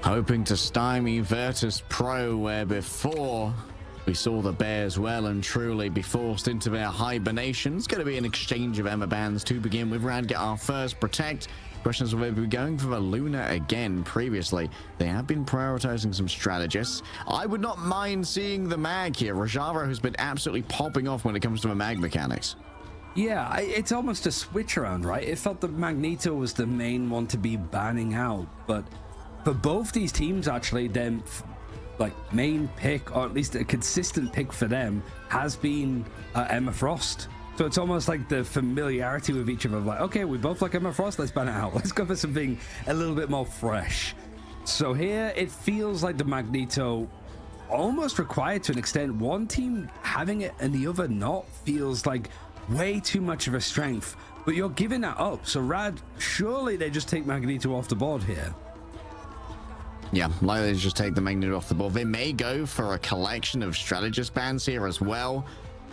Hoping to stymie VIRTUS.PRO, where before we saw the Bears well and truly be forced into their hibernation. It's going to be an exchange of Emma bans to begin with. RAD get our first protect. Questions will be going for the Luna again. Previously, they have been prioritizing some strategists. I would not mind seeing the mag here. Rajara has been absolutely popping off when it comes to the mag mechanics. Yeah, it's almost a switch around, right? It felt that Magneto was the main one to be banning out, but for both these teams, actually, them like main pick, or at least a consistent pick for them, has been Emma Frost. So it's almost like the familiarity with each other, like, okay, we both like Emma Frost, let's ban it out. Let's go for something a little bit more fresh. So here it feels like the Magneto almost required to an extent. One team having it and the other not feels like way too much of a strength, but you're giving that up. So RAD, surely they just take Magneto off the board here. Yeah, likely to just take the Magneto off the board. They may go for a collection of strategist bans here as well.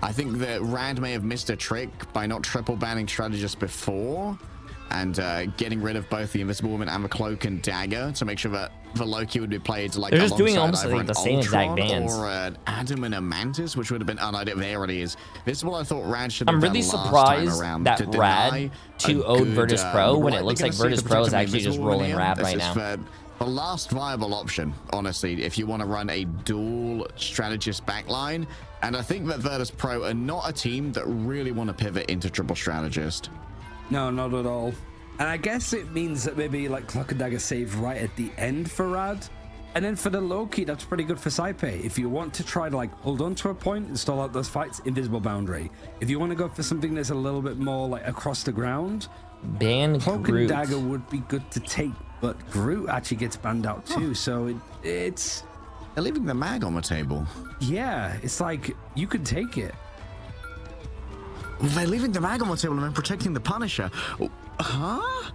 I think that RAD may have missed a trick by not triple banning strategists before and getting rid of both the Invisible Woman and the Cloak and Dagger to make sure that the Loki would be played like they're just doing almost like the same exact bans, or an Adam and a Mantis, which would have been there it is. This is what I thought RAD should have I'm done really last surprised time around, that to RAD 2-0'd VIRTUS.PRO when it looks like VIRTUS.PRO is actually just rolling RAD right now. The last viable option, honestly, if you want to run a dual strategist backline. And I think that VIRTUS.PRO are not a team that really want to pivot into triple strategist. No, not at all. And I guess it means that maybe like Cloak and Dagger save right at the end for RAD. And then for the Loki, that's pretty good for Saipe. If you want to try to like hold on to a point and stall out those fights, Invisible Boundary. If you want to go for something that's a little bit more like across the ground, ban Cloak Groot. and Dagger would be good to take, but Groot actually gets banned out too. So it's... They're leaving the mag on the table. Yeah, it's like, you could take it. They're leaving the mag on the table and then protecting the Punisher. Huh?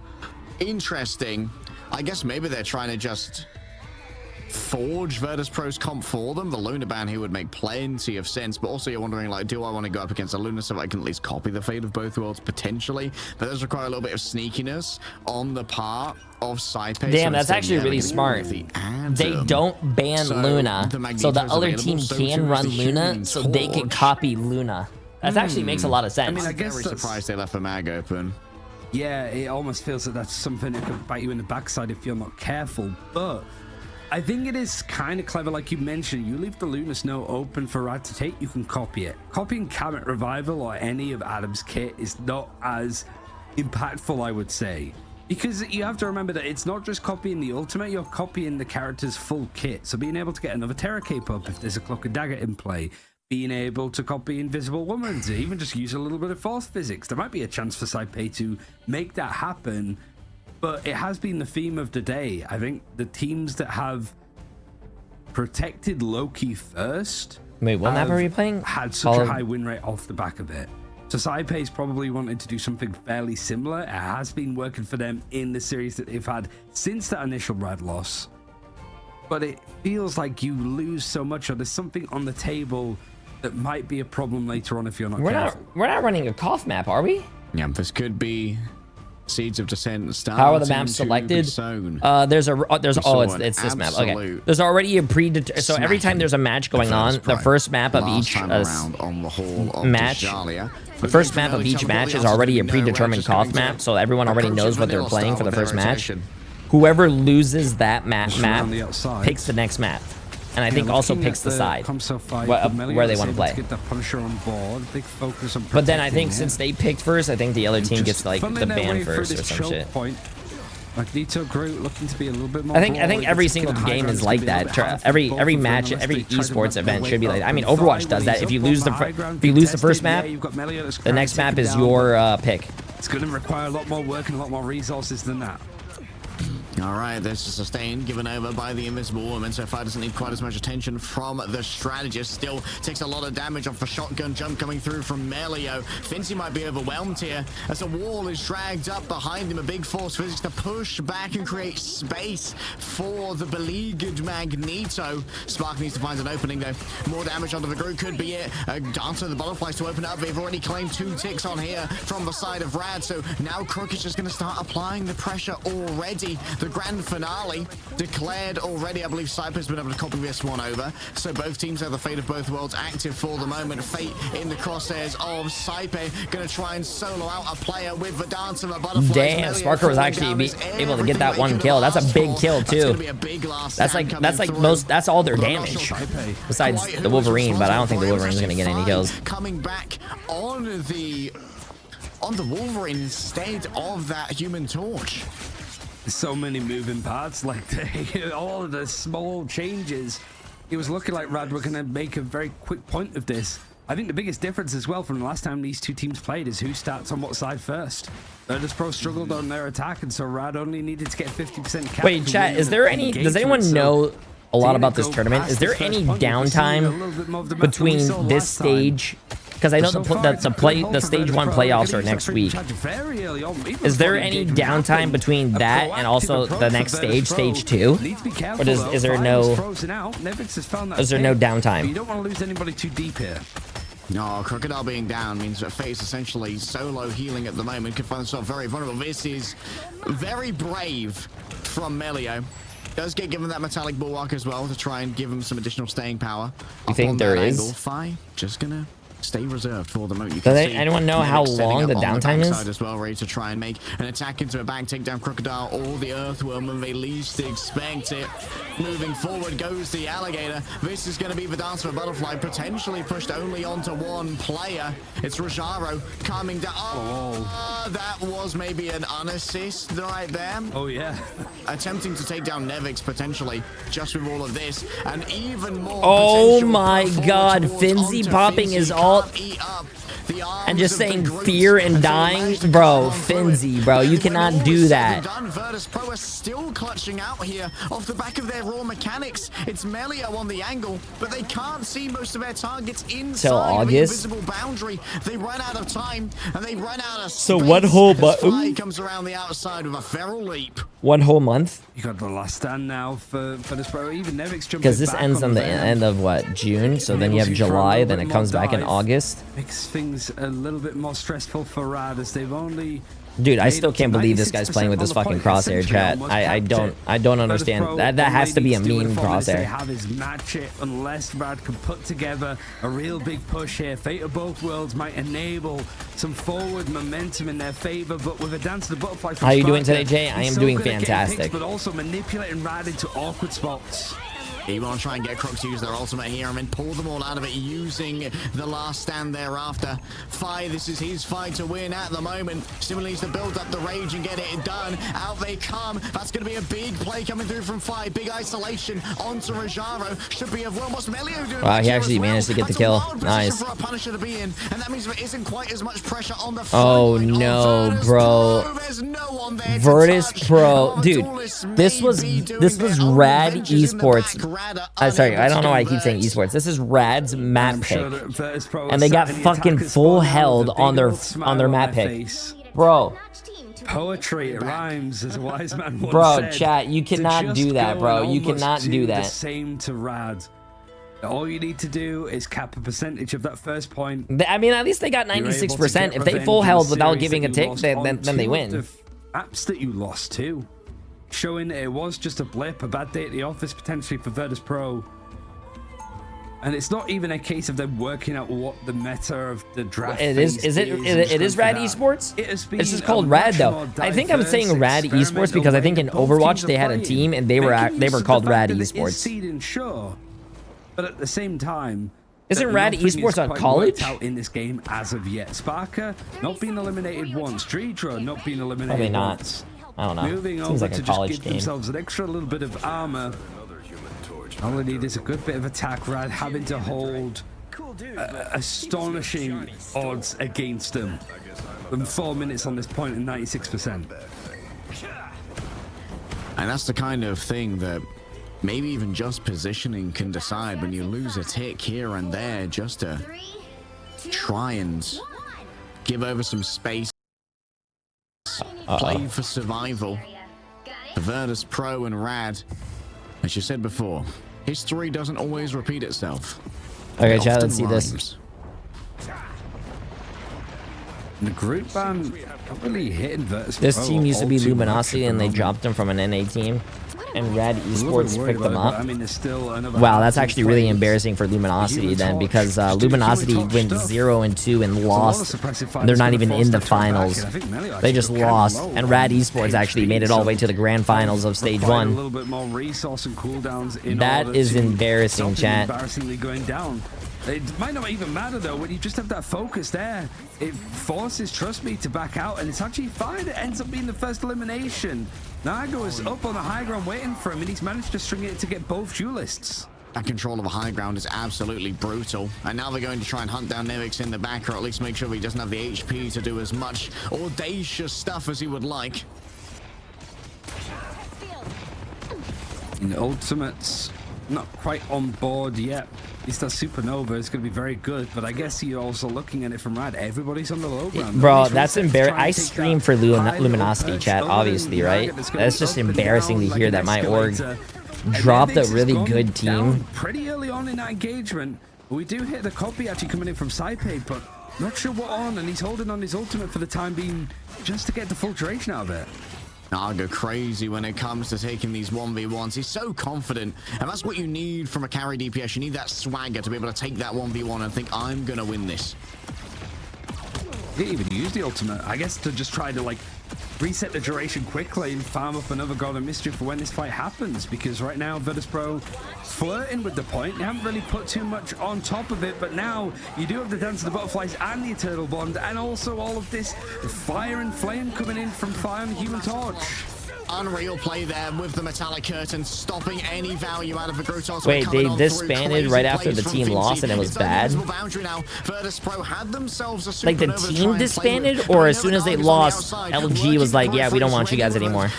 Interesting. I guess maybe they're trying to just forge VIRTUS.PRO's comp for them. The Luna ban here would make plenty of sense, but also you're wondering, like, do I want to go up against a Luna so that I can at least copy the fate of both worlds potentially? But those require a little bit of sneakiness on the part of Saipe. Damn, that's actually really smart. They don't ban Luna, so the other team can run Luna, so they can copy Luna. That actually makes a lot of sense. I mean, I guess very surprised they left the mag open. Yeah, it almost feels like that's something that could bite you in the backside if you're not careful, but I think it is kind of clever, like you mentioned. You leave the Luna Snow open for RAD to take, you can copy it. Copying Kamet Revival or any of Adam's kit is not as impactful, I would say, because you have to remember that it's not just copying the ultimate, you're copying the character's full kit. So being able to get another Terra Cape up if there's a Cloak and Dagger in play, being able to copy Invisible Woman, to even just use a little bit of force physics, there might be a chance for Saipe to make that happen. But it has been the theme of the day. I think the teams that have protected Loki first, wait, what map are we playing? Had such a high win rate off the back of it. So Saipe's probably wanted to do something fairly similar. It has been working for them in the series that they've had since that initial RAD loss. But it feels like you lose so much, or there's something on the table that might be a problem later on if you're not careful. We're not running a cough map, are we? Yeah, this could be Seeds of Descent. How are the maps selected? It's this map. Okay, there's already a predetermined. So every time there's a match going on, the first map of each match, the first map of each match is already a predetermined cough map. So everyone already knows what they're playing for the first match. Whoever loses that map picks the next map. and I think also picks the side where they want to play. Get the Punisher on board. Big focus on but then I think since they picked first, I think the other team gets like the ban first or some shit. Magneto Groot looking to be a little bit more. I think every single game is like that. Every match, every esports event should be like. I mean, Overwatch does that. If you lose the first map, the next map is your pick. It's going to require a lot more work and a lot more resources than that. All right, there's a sustain given over by the Invisible Woman. So far doesn't need quite as much attention from the strategist. Still takes a lot of damage off the shotgun jump coming through from Melio. Fincy might be overwhelmed here as a wall is dragged up behind him. A big force physics to push back and create space for the beleaguered Magneto. Spark needs to find an opening though. More damage onto the group could be it. Dance of the butterflies to open up. They've already claimed 2 ticks on here from the side of Rad. So now Crook is just going to start applying the pressure already. The grand finale declared already. I believe Cypher's been able to copy this one over. So both teams have the fate of both worlds active for the moment. Fate in the crosshairs of Cypher. Going to try and solo out a player with the dance of a butterfly. Damn, Sparker was actually able to get that 1 kill. That's a big kill too. That's all their damage. Besides the Wolverine, but I don't think the Wolverine's going to get any kills. Coming back on the Wolverine instead of that Human Torch. So many moving parts, like all of the small changes. It was looking like Rad were going to make a very quick point of this. I think the biggest difference as well from the last time these two teams played is who starts on what side first. VIRTUS.PRO struggled on their attack, and so Rad only needed to get 50% cap. Wait, chat, is there any, does anyone know a lot about this tournament? Is there any downtime between this stage? Because I know the stage 1 playoffs are next week. Is there any downtime between that and also the next stage, stage 2? Or is there no downtime? You don't want to lose anybody too deep here. No, Crocodile being down means that Fate's essentially solo healing at the moment. Could find himself very vulnerable. This is very brave from Melio. Does get given that metallic bulwark as well to try and give him some additional staying power. You think there is? Fi just gonna stay reserved for the moment. Does anyone know how long the downtime is? As well, ready to try and make an attack into a back, take down Crocodile or the Earthworm when they least expect it. Moving forward goes the Alligator. This is going to be the dance of a butterfly, potentially pushed only onto one player. It's Rojaro coming down. Oh, that was maybe an unassist right there. Oh, yeah. Attempting to take down Nevix potentially just with all of this. And even more. Oh my god, Finzy popping his ult and just saying fear and dying, bro. Finzy, bro, you cannot do that. VIRTUS.PRO are still clutching out here off the back of their raw mechanics. It's Melio on the angle, but they can't see most of their targets inside the invisible boundary. They run out of time and they run out of space. So one whole comes around the outside with a feral leap. 1 whole month. You got the last stand now for this pro. Even Nevix jumping because this ends on the end of what, June? So then you have July, then it comes back in August. Makes things a little bit more stressful for Rad as they've only. Dude, I still can't believe this guy's playing with this fucking crosshair, chat. I don't understand. That has to be a mean crosshair. They have his match it unless Rad can put together a real big push here. Fate of both worlds might enable some forward momentum in their favor, but with a dance to the butterfly. How are you doing today, Jay? I am doing fantastic. Picks, but also manipulating Rad into awkward spots. You want to try and get Crook to use their ultimate here and then pull them all out of it using the last stand thereafter. Fi, this is his fight to win at the moment. Still needs to build up the rage and get it done. Out they come. That's going to be a big play coming through from Fi. Big isolation onto Rojaro. Should be a what's Melio doing? Wow, he actually managed to get the kill. Nice. For a Punisher to be in, and that means there isn't quite as much pressure on the oh no, bro. There's no one there. VIRTUS.PRO, dude. This was Rad Esports. Sorry, I don't know why I keep saying esports. This is Rad's map pick, and they got fucking full held on their map pick, bro. Poetry, it rhymes, as a wise man once bro, said. Chat, you cannot do that, bro. You cannot do that. The same to Rad. All you need to do is cap a percentage of that first point. I mean, at least they got 96%. If they full held without giving a tick, then they win. The maps that you lost to, showing it was just a blip, a bad day at the office potentially for VIRTUS.PRO. And it's not even a case of them working out what the meta of the draft is. It is Rad Esports? It's just called Rad though. I think I'm saying Rad Esports because I think in Overwatch they had a team and they were called Rad Esports. Sure, But at the same time, isn't RAD Esports on college? Out in this game as of yet. Sparker not being eliminated once. Jay3 not being eliminated Probably not. once. I don't know. Moving Seems over like to a just college give game. themselves an extra little bit of armor. All they need is a good bit of attack. RAD having to hold astonishing odds against them. With 4 minutes on this point and 96%. And that's the kind of thing that maybe even just positioning can decide when you lose a tick here and there, just to try and give over some space. Play for survival. VIRTUS.PRO and RAD, as you said before, history doesn't always repeat itself. Okay, chat, let's see this. The group ban really hitting VIRTUS.PRO. This team used to be Luminosity and they dropped them from an NA team. And RAD Esports picked them up. I mean, there's still another wow, that's actually really embarrassing for Luminosity then, because Luminosity went 0-2 and lost. They're not even in the finals. They just lost. And RAD Esports actually made it all the way to the grand finals of stage 1. That is embarrassing, chat. Embarrassingly going down. It might not even matter though when you just have that focus there. It forces, trust me, to back out, and it's actually fine. It ends up being the first elimination. Naga was up on the high ground waiting for him, and he's managed to string it to get both duelists. That control of the high ground is absolutely brutal, and now they're going to try and hunt down Nevix in the back, or at least make sure he doesn't have the HP to do as much audacious stuff as he would like. And the ultimates not quite on board yet. At least that supernova is going to be very good, but I guess you're also looking at it from RAD. Everybody's on the low ground. Bro, that's embarrassing. I stream for Luminosity, chat, obviously, right? That's just embarrassing to hear that my org dropped a really good team. Pretty early on in that engagement, we do hit the copy actually coming in from Saipei, but not sure what on, and he's holding on his ultimate for the time being just to get the full duration out of it. Naga crazy when it comes to taking these 1v1s. He's so confident, and that's what you need from a carry DPS. You need that swagger to be able to take that 1v1 and think, I'm gonna win this. He didn't even use the ultimate, I guess, to just try to like reset the duration quickly and farm up another God of Mystery for when this fight happens, because right now VIRTUS.PRO flirting with the point. They haven't really put too much on top of it, but now you do have the Dance of the Butterflies and the Eternal Bond, and also all of this fire and flame coming in from Fire and the Human Torch. Unreal play there with the metallic curtain, stopping any value out of the Grutos. Wait, they disbanded right after the team lost and it was bad? Like the team disbanded, or as soon as they lost, LG was like, yeah, we don't want you guys anymore.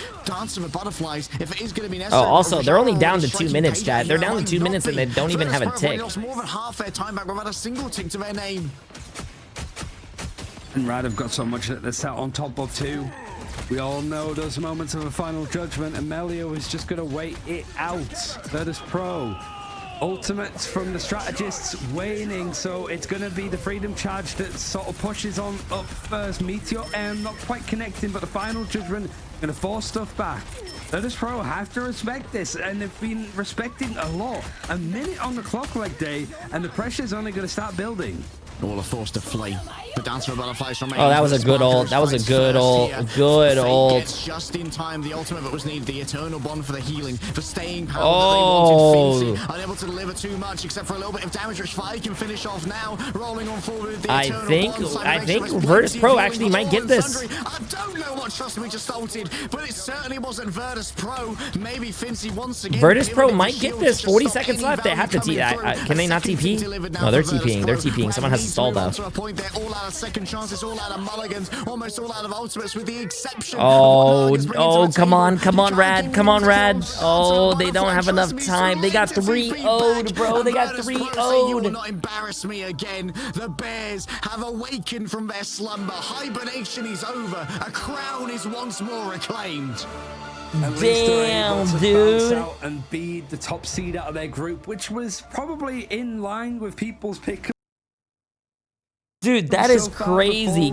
Oh, also, they're only down to 2 minutes, chat. They're down to 2 minutes and they don't even have a tick. More than half their time back without a single tick to their name. And RAD have got so much that they're sat on top of too. We all know those moments of a final judgment, and Melio is just going to wait it out. VIRTUS.PRO. Ultimates from the strategists waning, so it's going to be the Freedom Charge that sort of pushes on up first. Meteor M not quite connecting, but the final judgment going to force stuff back. VIRTUS.PRO have to respect this, and they've been respecting a lot. A minute on the clock like day, and the pressure's only going to start building. All are forced to flee. The Dance of Butterflies from oh, that was a good ult. That was a good ult. Good ult. Just in time. The ultimate that was needed. The Eternal Bond for the healing, for staying power. Oh. That they wanted. Unable to deliver too much, except for a little bit of damage, which Fire can finish off now. Rolling on forward with the Eternal Bond. I think VIRTUS.PRO actually might get this. I don't know what trust we just ulted, but it certainly wasn't VIRTUS.PRO. Maybe Fincy once again. VIRTUS.PRO might get this. 40 seconds left. They have to TP. Can they not TP? No, they're TPing. They're TPing. Someone has to stall though. To a point, they're all out of second chances, all out of mulligans, almost all out of ultimates, with the exception oh, come on, RAD, come on, RAD. Oh, they don't have enough time. They got 3-0'd, bro. They got 3-0'd. You will not embarrass me again. The Bears have awakened from their slumber. Hibernation is over. A crown is once more acclaimed. Damn, dude. Out and be the top seed out of their group, which was probably in line with people's pick. Dude, that is crazy.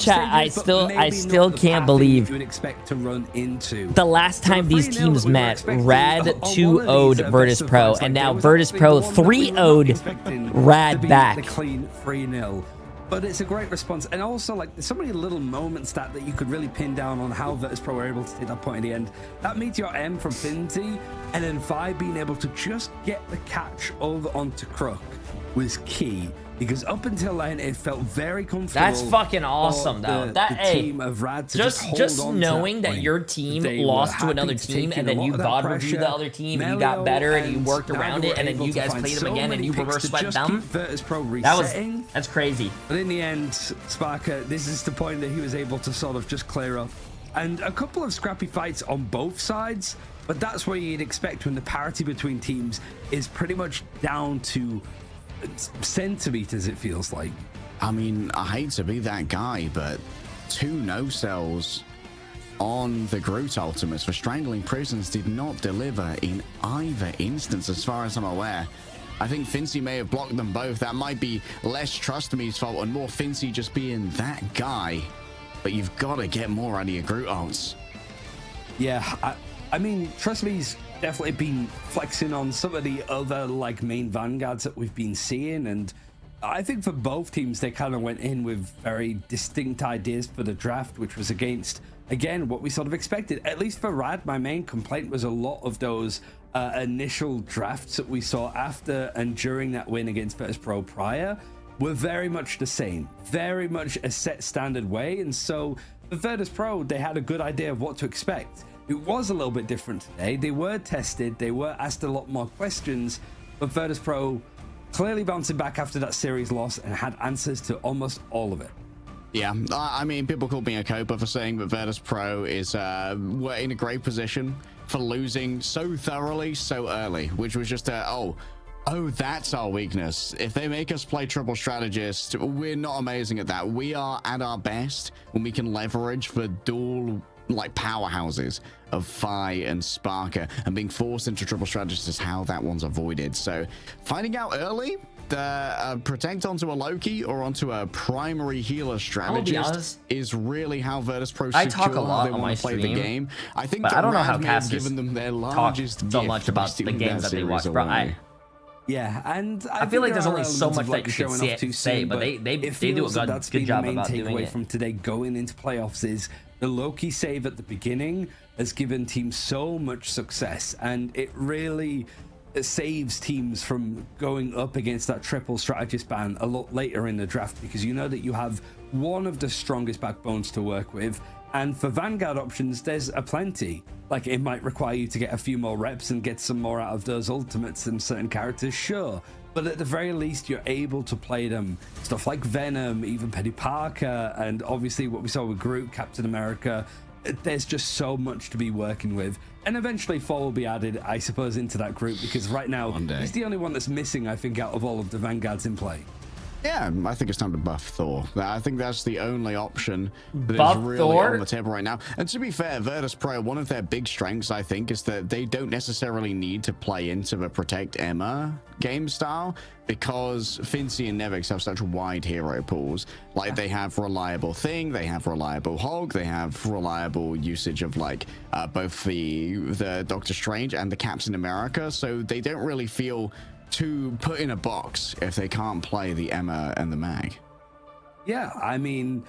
Chat, I still can't believe you would expect to run into. The last time these teams met, RAD 2-0'd VIRTUS.PRO, and now VIRTUS.PRO 3-0'd RAD back. The clean 3-0. But it's a great response, and also like there's so many little moments that you could really pin down on how VIRTUS.PRO were able to take that point at the end. That Meteor M from Finzy And then Vi being able to just get the catch over onto Crook was key, because up until then it felt very comfortable. That's fucking awesome, though. The team of RAD to just knowing that your team lost to another team, and then you VOD reviewed the other team, and you got better, and you worked around it, and then you guys played them again, and you reverse swept them. That's crazy. But in the end, Sparker, this is the point that he was able to sort of just clear up, and a couple of scrappy fights on both sides. But that's what you'd expect when the parity between teams is pretty much down to centimeters, it feels like. I mean, I hate to be that guy, but 2 no-cells on the Groot ultimates for strangling prisons did not deliver in either instance, as far as I'm aware. I think Fincy may have blocked them both. That might be less Trust Me's fault and more Fincy just being that guy. But you've got to get more out of your Groot ults. Yeah, I mean, Trust Me's definitely been flexing on some of the other like main vanguards that we've been seeing, and I think for both teams they kind of went in with very distinct ideas for the draft, which was against, again, what we sort of expected. At least for RAD, my main complaint was a lot of those initial drafts that we saw after and during that win against VIRTUS.PRO prior were very much the same, very much a set standard way. And so for VIRTUS.PRO, they had a good idea of what to expect. It was a little bit different today. They were tested, they were asked a lot more questions, but VIRTUS.PRO clearly bouncing back after that series loss and had answers to almost all of it. Yeah, I mean, people called me a coper for saying that VIRTUS.PRO is were in a great position for losing so thoroughly so early, which was just oh, that's our weakness. If they make us play triple strategist, we're not amazing at that. We are at our best when we can leverage for dual like powerhouses of Vi and Sparker, and being forced into triple strategist is how that one's avoided. So finding out early the protect onto a Loki or onto a primary healer strategist is really how VIRTUS.PRO I talk a lot on my play stream, the game. I think I don't know how Cass Cass given them their largest talk so much about the games that they watch, bro. Yeah, and I feel like there's only so much that you can say, but they do a good job about doing it. From today going into playoffs is the Loki save at the beginning has given teams so much success, and it really saves teams from going up against that triple strategist ban a lot later in the draft, because you know that you have one of the strongest backbones to work with. And for Vanguard options, there's a plenty. Like, it might require you to get a few more reps and get some more out of those ultimates and certain characters, sure. But at the very least, you're able to play them. Stuff like Venom, even Petty Parker, and obviously what we saw with Groot, Captain America. There's just so much to be working with. And eventually Thor will be added, I suppose, into that group, because right now, he's the only one that's missing, I think, out of all of the Vanguards in play. Yeah, I think it's time to buff Thor. I think that's the only option that is really on the table right now. And to be fair, VIRTUS.PRO, one of their big strengths, I think, is that they don't necessarily need to play into the Protect Emma game style, because Fincy and Nevix have such wide hero pools. Like, they have reliable Thing, they have reliable Hog, they have reliable usage of, like, both the Doctor Strange and the Captain America, so they don't really feel to put in a box if they can't play the Emma and the Mag. Yeah, I mean,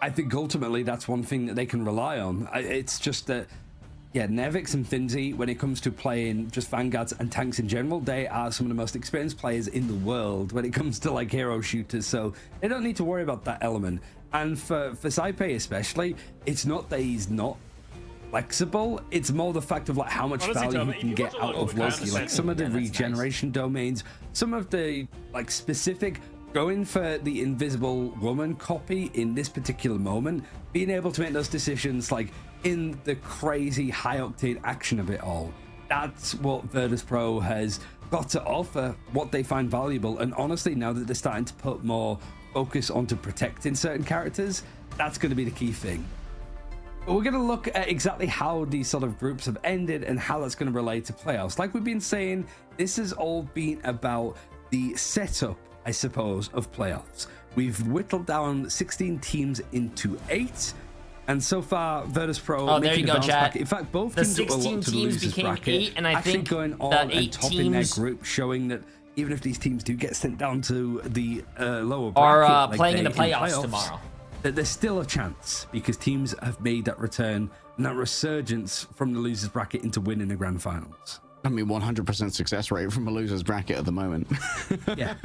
I think ultimately that's one thing that they can rely on. It's just that, yeah, Nevix and Finzy, when it comes to playing just Vanguards and tanks in general, they are some of the most experienced players in the world when it comes to like hero shooters, so they don't need to worry about that element. And for Saipe especially, it's not that he's not flexible, it's more the fact of like how much value you can get out of Loki, like some of the regeneration domains, some of the like specific going for the Invisible Woman copy in this particular moment, being able to make those decisions like in the crazy high octane action of it all. That's what VIRTUS.PRO has got to offer, what they find valuable. And honestly, now that they're starting to put more focus onto protecting certain characters, that's going to be the key thing. But we're going to look at exactly how these sort of groups have ended and how that's going to relate to playoffs. Like we've been saying, this has all been about the setup, I suppose, of playoffs. We've whittled down 16 teams into 8. And so far, VIRTUS.PRO there you go, chat. In fact, both the teams 16 teams became bracket, 8, and I think going on the 8 and topping teams their group, showing that even if these teams do get sent down to the lower bracket, are like playing in the playoffs tomorrow, that there's still a chance, because teams have made that return and that resurgence from the losers bracket into winning the grand finals. I mean, 100% success rate from a loser's bracket at the moment. Yeah.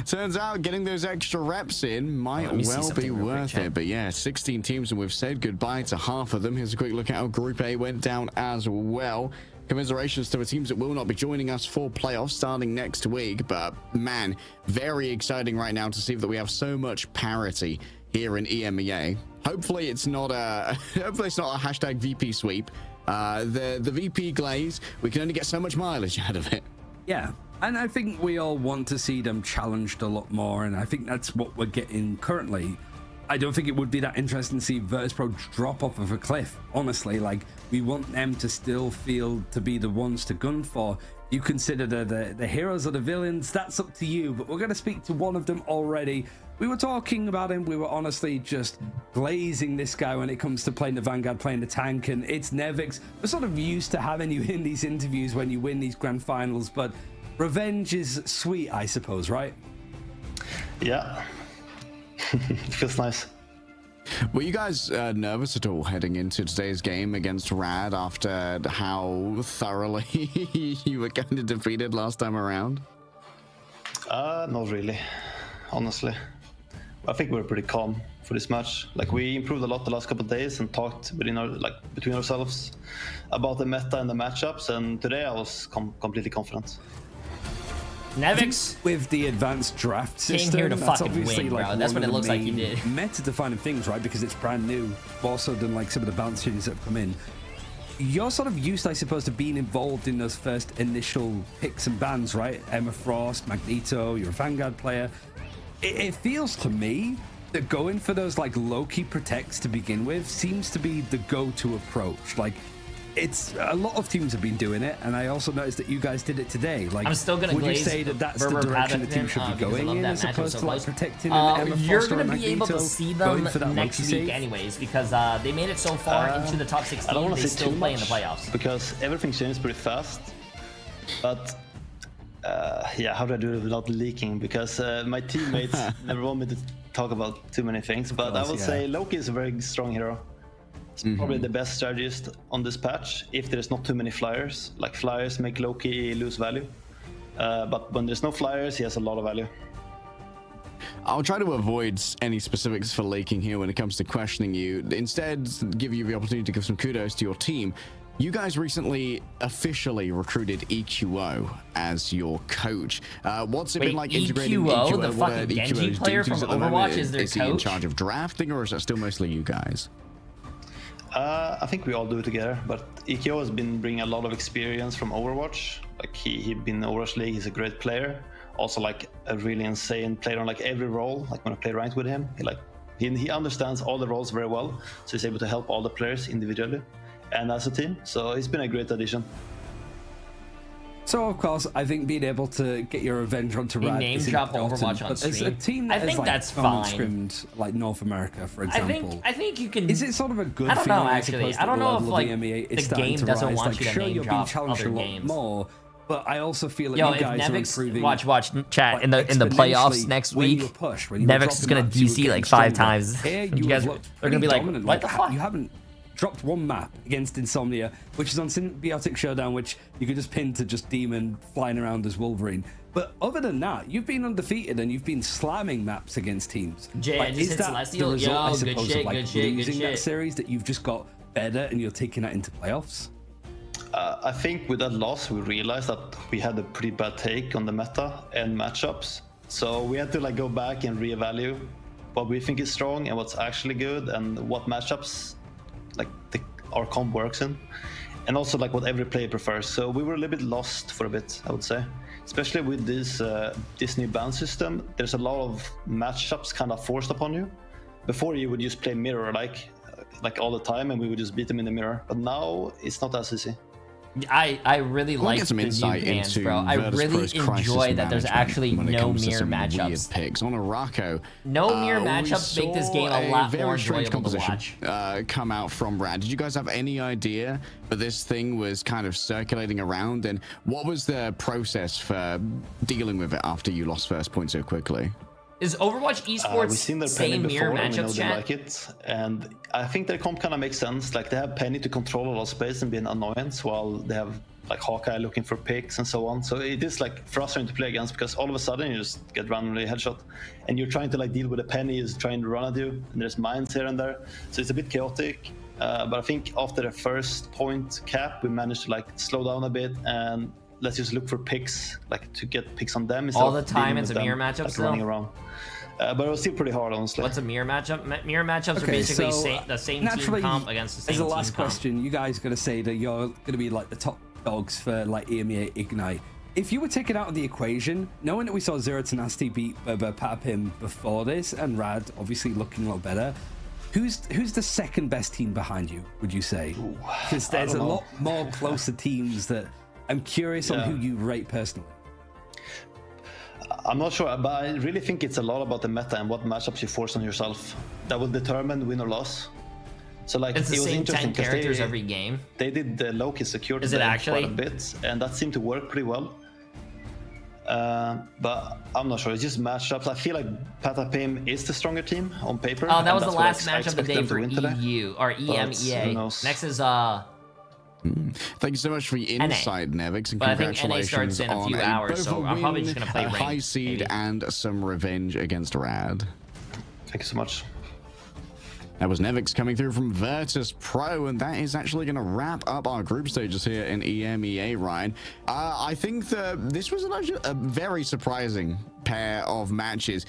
Turns out getting those extra reps in might well be worth it. But yeah, 16 teams, and we've said goodbye to half of them. Here's a quick look at how Group A went down as well. Commiserations to the teams that will not be joining us for playoffs starting next week. But man, very exciting right now to see that we have so much parity here in EMEA. Hopefully it's not a hashtag VP sweep. The VP glaze, we can only get so much mileage out of it. Yeah, and I think we all want to see them challenged a lot more, and I think that's what we're getting currently. I don't think it would be that interesting to see VIRTUS.PRO drop off of a cliff, honestly. Like, we want them to still feel to be the ones to gun for. You consider the heroes or the villains, that's up to you, but we're going to speak to one of them already. We were talking about him, we were honestly just glazing this guy when it comes to playing the Vanguard, playing the tank, and it's Nevix. We're sort of used to having you in these interviews when you win these grand finals, but revenge is sweet, I suppose, right? Yeah. It feels nice. Were you guys nervous at all heading into today's game against RAD after how thoroughly you were kind of defeated last time around? Not really, honestly. I think we're pretty calm for this match. Like, we improved a lot the last couple of days and talked between ourselves about the meta and the matchups, and today I was completely confident. Nevix with the advanced draft system, came here to that's fucking obviously win, bro. like That's what it looks like he did. Meta-defining things, right? Because it's brand new. We've also done like some of the bounce changes that have come in. You're sort of used, I suppose, to being involved in those first initial picks and bans, right? Emma Frost, Magneto, you're a Vanguard player. It feels to me that going for those like low-key protects to begin with seems to be the go-to approach. Like, it's a lot of teams have been doing it, and I also noticed that you guys did it today. Like, I'm still gonna would you glaze say that that's the direction the team should be going in, as opposed to like protecting Emma you're Foster gonna and be able to Magneto, see them going for that next low-key week save? anyways, because they made it so far into the top 16. I don't want They to say still too play in the much playoffs because everything changes pretty fast. But yeah, how do I do it without leaking? Because my teammates never want me to talk about too many things. But I would say Loki is a very strong hero. He's probably the best strategist on this patch if there's not too many flyers. Like, flyers make Loki lose value. But when there's no flyers, he has a lot of value. I'll try to avoid any specifics for leaking here when it comes to questioning you. Instead, give you the opportunity to give some kudos to your team. You guys recently officially recruited EQO as your coach. What's it been like integrating EQO? The fucking Genji player from Overwatch is their coach? Is he in charge of drafting, or is that still mostly you guys? I think we all do it together, but EQO has been bringing a lot of experience from Overwatch. Like, he'd been in Overwatch League, he's a great player. Also, like, a really insane player on like every role. Like, when I play ranked with him, he understands all the roles very well, so he's able to help all the players individually and as a team. So he's been a great addition. So of course, I think being able to get your revenge onto RAD name is drop important, Overwatch on but as a stream. team that I think is, like, that's fine. Scrimmed, like North America, for example. I think you can. Is it sort of a good I don't feeling? know, actually. I don't know if like the game doesn't want you to sure, name you're being drop challenged other a lot games. more, but I also feel like Yo, you if guys are Nevix, improving. watch chat like, in the playoffs exponentially next when week. you push, Nevix is gonna DC like 5 times. Here, You guys, they're gonna be like, what the fuck? You haven't dropped one map against Insomnia, which is on Symbiotic Showdown, which you could just pin to just Demon flying around as Wolverine. But other than that, you've been undefeated and you've been slamming maps against teams. Jay, like, just is that Celestial? the result, Yo, I good suppose, shit, of like good shit, good losing that shit. series, that you've just got better and you're taking that into playoffs? I think with that loss, we realized that we had a pretty bad take on the meta and matchups. So we had to like go back and reevaluate what we think is strong and what's actually good, and what matchups like our comp works in, and also like what every player prefers. So we were a little bit lost for a bit, I would say. Especially with this new ban system, there's a lot of matchups kind of forced upon you. Before, you would just play mirror like all the time, and we would just beat them in the mirror. But now it's not as easy. I really like get some the new insight bans, into bro. I really VIRTUS.PRO's crisis enjoy that there's management actually when it no comes to mirror some weird matchups. picks. On Araco, No mirror we matchups make this saw game a lot very more strange enjoyable to composition, watch. come out from RAD. Did you guys have any idea that this thing was kind of circulating around? And what was the process for dealing with it after you lost first point so quickly? Is Overwatch We've esports seen their same Penny mirror before, and we know matchups, they chat? like it. And I think their comp kind of makes sense. Like, they have Penny to control a lot of space and be an annoyance, while they have like Hawkeye looking for picks and so on. So it is like frustrating to play against, because all of a sudden you just get randomly headshot, and you're trying to like deal with a Penny is trying to run at you, and there's mines here and there. So it's a bit chaotic. But I think after the first point cap, we managed to like slow down a bit and let's just look for picks, like to get picks on them. All the time it's a mirror matchup like, still? running around. But it was still pretty hard, honestly. What's a mirror matchup? Mirror matchups are basically the same team comp against the same team comp. As a last comp. question, you guys going to say that you're going to be like the top dogs for like EMEA Ignite. If you were taken out of the equation, knowing that we saw Zero Tenacity beat Papim before this, and RAD obviously looking a lot better, who's the second best team behind you, would you say? Because there's a lot more closer teams that I'm curious on who you rate personally. I'm not sure, but I really think it's a lot about the meta and what matchups you force on yourself that will determine win or loss. So like, it's the it was same 10 interesting characters every game. They did the Loki security Is it actually? quite a bit, and that seemed to work pretty well. But I'm not sure. It's just matchups. I feel like Patapim is the stronger team on paper. Oh, that was the what I last match of the day for EU or EMEA. Next is Thank you so much for your insight, Nevix, and but I think NA congratulations starts in a few hours, so I'm probably just gonna play ranked, high seed maybe. and some revenge against RAD. Thank you so much. That was Nevix coming through from VIRTUS.PRO, and that is actually going to wrap up our group stages here in EMEA, Ryan. I think that this was a very surprising pair of matches.